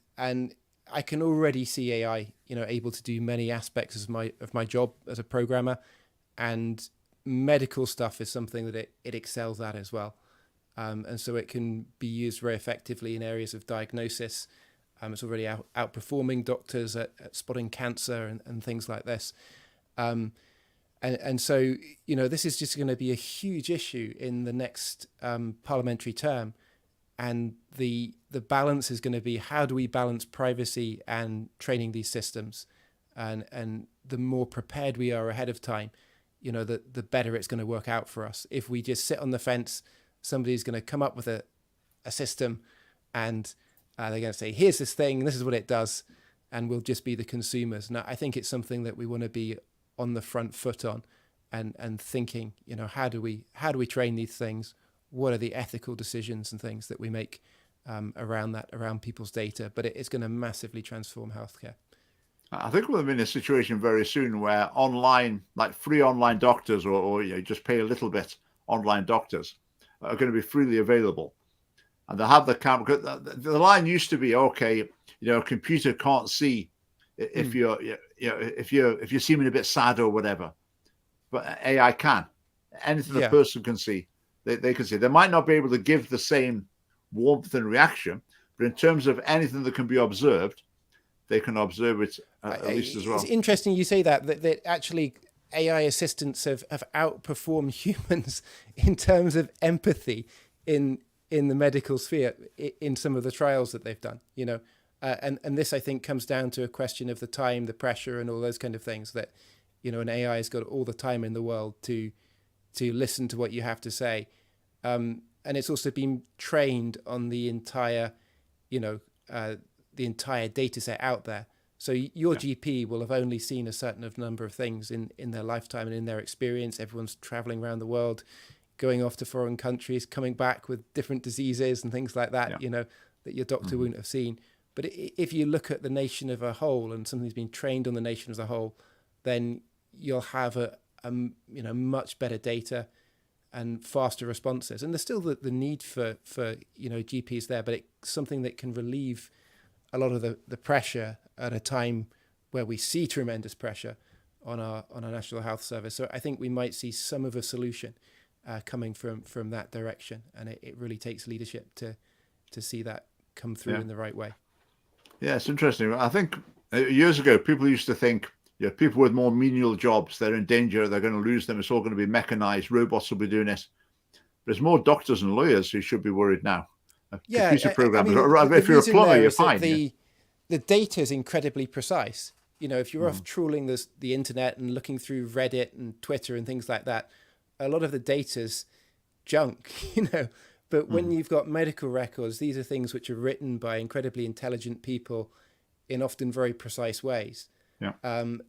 [SPEAKER 6] I can already see AI, able to do many aspects of my job as a programmer, and medical stuff is something that it excels at as well. And so it can be used very effectively in areas of diagnosis. It's already outperforming doctors at spotting cancer and things like this. And so, this is just going to be a huge issue in the next parliamentary term. And the balance is going to be, how do we balance privacy and training these systems? And the more prepared we are ahead of time, the better it's going to work out for us. If we just sit on the fence, somebody's going to come up with a system and they're going to say, here's this thing, this is what it does, and we'll just be the consumers. Now, I think it's something that we want to be on the front foot on and thinking, how do we train these things? What are the ethical decisions and things that we make around people's data? But it's going to massively transform healthcare.
[SPEAKER 2] I think we'll be in a situation very soon where online, like free online doctors, or just pay a little bit, online doctors are going to be freely available, and they'll have the camera. The line used to be, okay, a computer can't see if you're seeming a bit sad or whatever, but AI can. Anything a person can see, they can see. They might not be able to give the same warmth and reaction, but in terms of anything that can be observed, they can observe it at least as well.
[SPEAKER 6] It's interesting you say that actually AI assistants have outperformed humans in terms of empathy in the medical sphere in some of the trials that they've done, and this, I think, comes down to a question of the time, the pressure, and all those kind of things that, an AI has got all the time in the world to listen to what you have to say. And it's also been trained on the entire, the entire data set out there. So your GP will have only seen a certain number of things in their lifetime and in their experience. Everyone's traveling around the world, going off to foreign countries, coming back with different diseases and things like that, that your doctor wouldn't have seen. But if you look at the nation as a whole, and something's been trained on the nation as a whole, then you'll have a much better data and faster responses. And there's still the need for GPs there, but it's something that can relieve a lot of the pressure at a time where we see tremendous pressure on our National Health Service. So I think we might see some of a solution coming from that direction, and it really takes leadership to see that come through in the right way.
[SPEAKER 2] Yeah, it's interesting. I think years ago people used to think, people with more menial jobs, they're in danger, they're going to lose them, it's all going to be mechanized, robots will be doing it. There's more doctors and lawyers who should be worried now. Computer programmers. If you're a plumber, you're fine.
[SPEAKER 6] The data is incredibly precise. If you're off trawling the internet and looking through Reddit and Twitter and things like that, a lot of the data's junk, But when you've got medical records, these are things which are written by incredibly intelligent people in often very precise ways.
[SPEAKER 2] Yeah.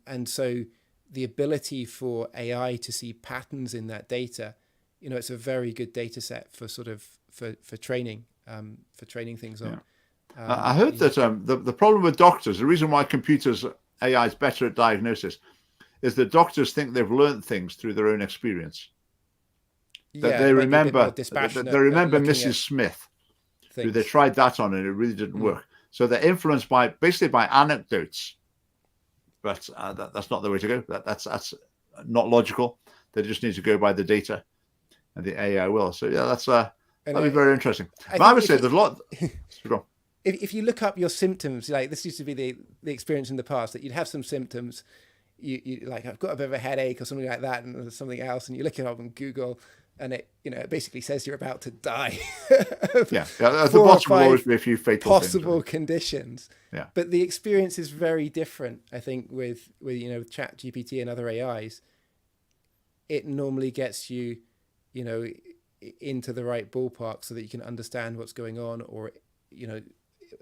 [SPEAKER 6] And so the ability for AI to see patterns in that data, it's a very good data set for for training things on.
[SPEAKER 2] I heard that the problem with doctors, the reason why AI is better at diagnosis, is that doctors think they've learned things through their own experience. That they remember Mrs. Smith, who they tried that on and it really didn't work. So they're influenced by anecdotes, but that's not the way to go. That's not logical. They just need to go by the data, and the AI will. So yeah, that'll be very interesting. But I would say there's a lot.
[SPEAKER 6] If you look up your symptoms, like this used to be the experience in the past, that you'd have some symptoms, you like, I've got a bit of a headache or something like that, and there's something else, and you look it up on Google, and it basically says you're about to die.
[SPEAKER 2] At the bottom will always be a few fatal
[SPEAKER 6] possible conditions.
[SPEAKER 2] Yeah.
[SPEAKER 6] But the experience is very different, I think, with ChatGPT and other AIs. It normally gets you, into the right ballpark so that you can understand what's going on, or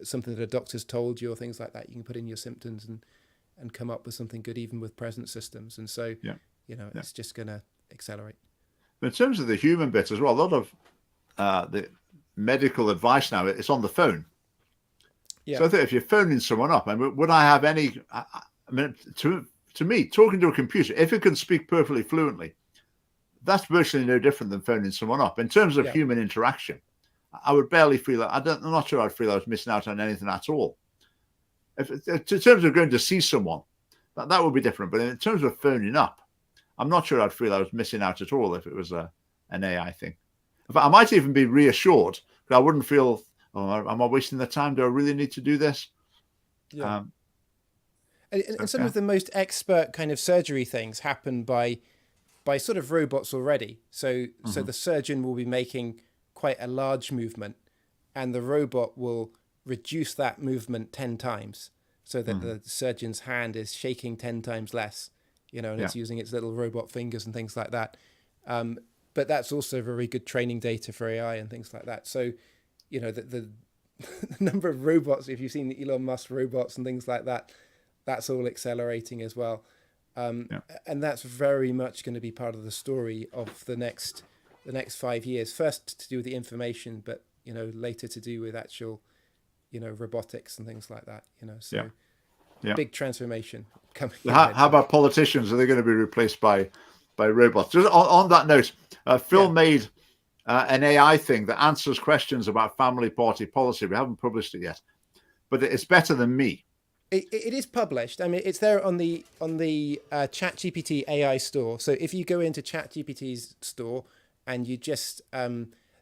[SPEAKER 6] something that a doctor's told you or things like that. You can put in your symptoms and come up with something good, even with present systems. And so, it's just going to accelerate.
[SPEAKER 2] But in terms of the human bit as well, a lot of the medical advice now, it's on the phone. Yeah. So I think if you're phoning someone up, would I have any, to me, talking to a computer, if it can speak perfectly fluently, that's virtually no different than phoning someone up. In terms of human interaction, I would barely feel I'm not sure I'd feel I was missing out on anything at all. In terms of going to see someone, that would be different. But in terms of phoning up, I'm not sure I'd feel I was missing out at all if it was an AI thing. In fact, I might even be reassured, but I wouldn't feel, am I wasting the time? Do I really need to do this?
[SPEAKER 6] Yeah. And some of the most expert kind of surgery things happen by sort of robots already. So the surgeon will be making quite a large movement, and the robot will reduce that movement 10 times so that the surgeon's hand is shaking 10 times less, and it's using its little robot fingers and things like that. But that's also very good training data for AI and things like that. So, the number of robots, if you've seen the Elon Musk robots and things like that, that's all accelerating as well. And that's very much going to be part of the story of the next 5 years. First to do with the information, but later to do with actual robotics and things like that. Big transformation coming.
[SPEAKER 2] How about politicians? Are they going to be replaced by robots? Just on that note, Phil made an AI thing that answers questions about family party policy. We haven't published it yet, but it's better than me.
[SPEAKER 6] It is published. I mean, it's there on the ChatGPT AI store. So if you go into ChatGPT's store and you just,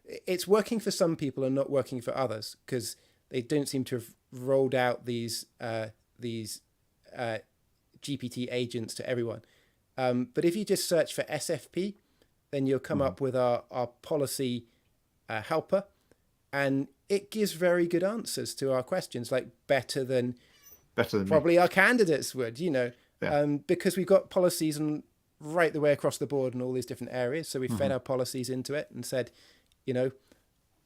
[SPEAKER 6] it's working for some people and not working for others, because they don't seem to have rolled out these GPT agents to everyone. But if you just search for SFP, then you'll come up with our policy helper, and it gives very good answers to our questions, like better than probably our candidates would, because we've got policies right the way across the board in all these different areas. So we fed our policies into it and said,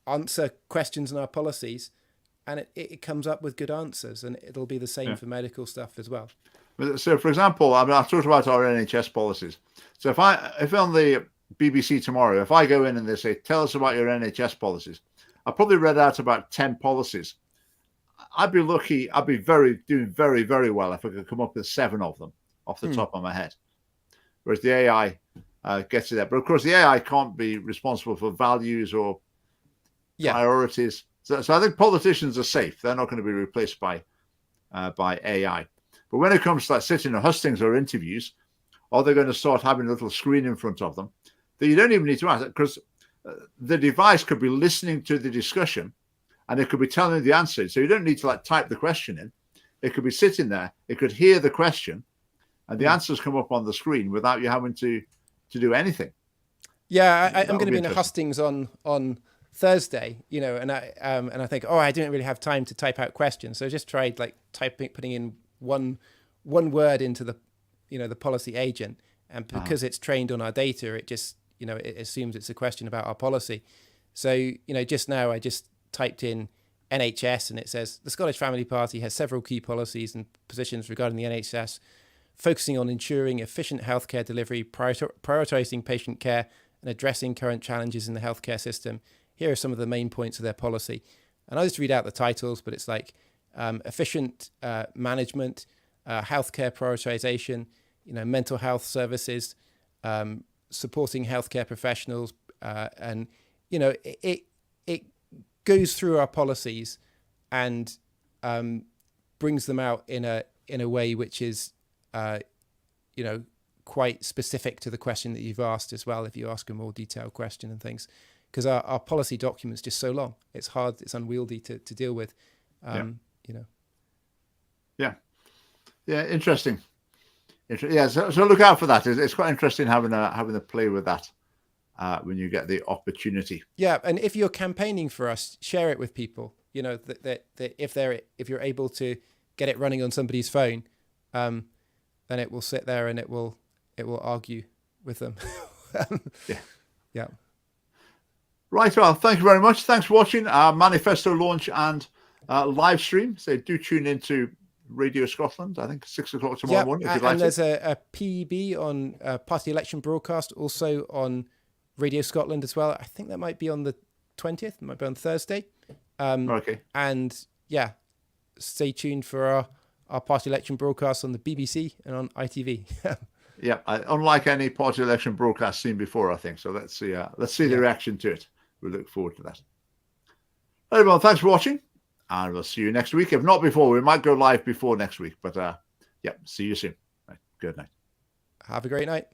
[SPEAKER 6] answer questions in our policies, and it comes up with good answers, and it'll be the same for medical stuff as well.
[SPEAKER 2] So, for example, I've talked about our NHS policies. So if on the BBC tomorrow, if I go in and they say, tell us about your NHS policies, I probably read out about 10 policies. I'd be lucky. I'd be doing very, very well if I could come up with 7 of them off the top of my head. Whereas the AI gets you there. But of course, the AI can't be responsible for values or priorities. So I think politicians are safe. They're not going to be replaced by AI. But when it comes to like sitting in hustings or interviews, are they going to start having a little screen in front of them that you don't even need to ask? Because the device could be listening to the discussion and it could be telling you the answer. So you don't need to like type the question in. It could be sitting there. It could hear the question and the answers come up on the screen without you having to do anything.
[SPEAKER 6] Yeah, I'm going to be in a hustings on Thursday, you know, and I think, oh, I didn't really have time to type out questions, so I just tried like putting in one word into the, you know, the policy agent, and because it's trained on our data, it just, you know, it assumes it's a question about our policy. So, you know, just now I just typed in NHS and it says the Scottish Family Party has several key policies and positions regarding the NHS, focusing on ensuring efficient healthcare delivery, prioritising patient care and addressing current challenges in the healthcare system. Here are some of the main points of their policy. And I'll just read out the titles, but it's like efficient management, healthcare prioritisation, you know, mental health services, supporting healthcare professionals, and, you know, it goes through our policies and brings them out in a way which is, you know, quite specific to the question that you've asked as well, if you ask a more detailed question and things, because our policy document's just so long. It's hard, it's unwieldy to deal with, you know.
[SPEAKER 2] Yeah, interesting. Yeah, so look out for that. It's quite interesting having a play with that when you get the opportunity.
[SPEAKER 6] Yeah, and if you're campaigning for us, share it with people. You know, that if you're able to get it running on somebody's phone, then it will sit there and it will argue with them. Yeah.
[SPEAKER 2] Right, well, thank you very much. Thanks for watching our Manifesto launch and live stream. So do tune into Radio Scotland, I think 6 o'clock tomorrow morning. If you'd like
[SPEAKER 6] and there's a PEB on party election broadcast, also on Radio Scotland as well. I think that might be on the 20th, it might be on Thursday.
[SPEAKER 2] Okay.
[SPEAKER 6] And yeah, stay tuned for our party election broadcast on the BBC and on ITV.
[SPEAKER 2] Yeah, unlike any party election broadcast seen before, I think. So let's see the reaction to it. We look forward to that. Everyone, thanks for watching, and we'll see you next week. If not before, we might go live before next week. But yeah, see you soon. Right, good night.
[SPEAKER 6] Have a great night.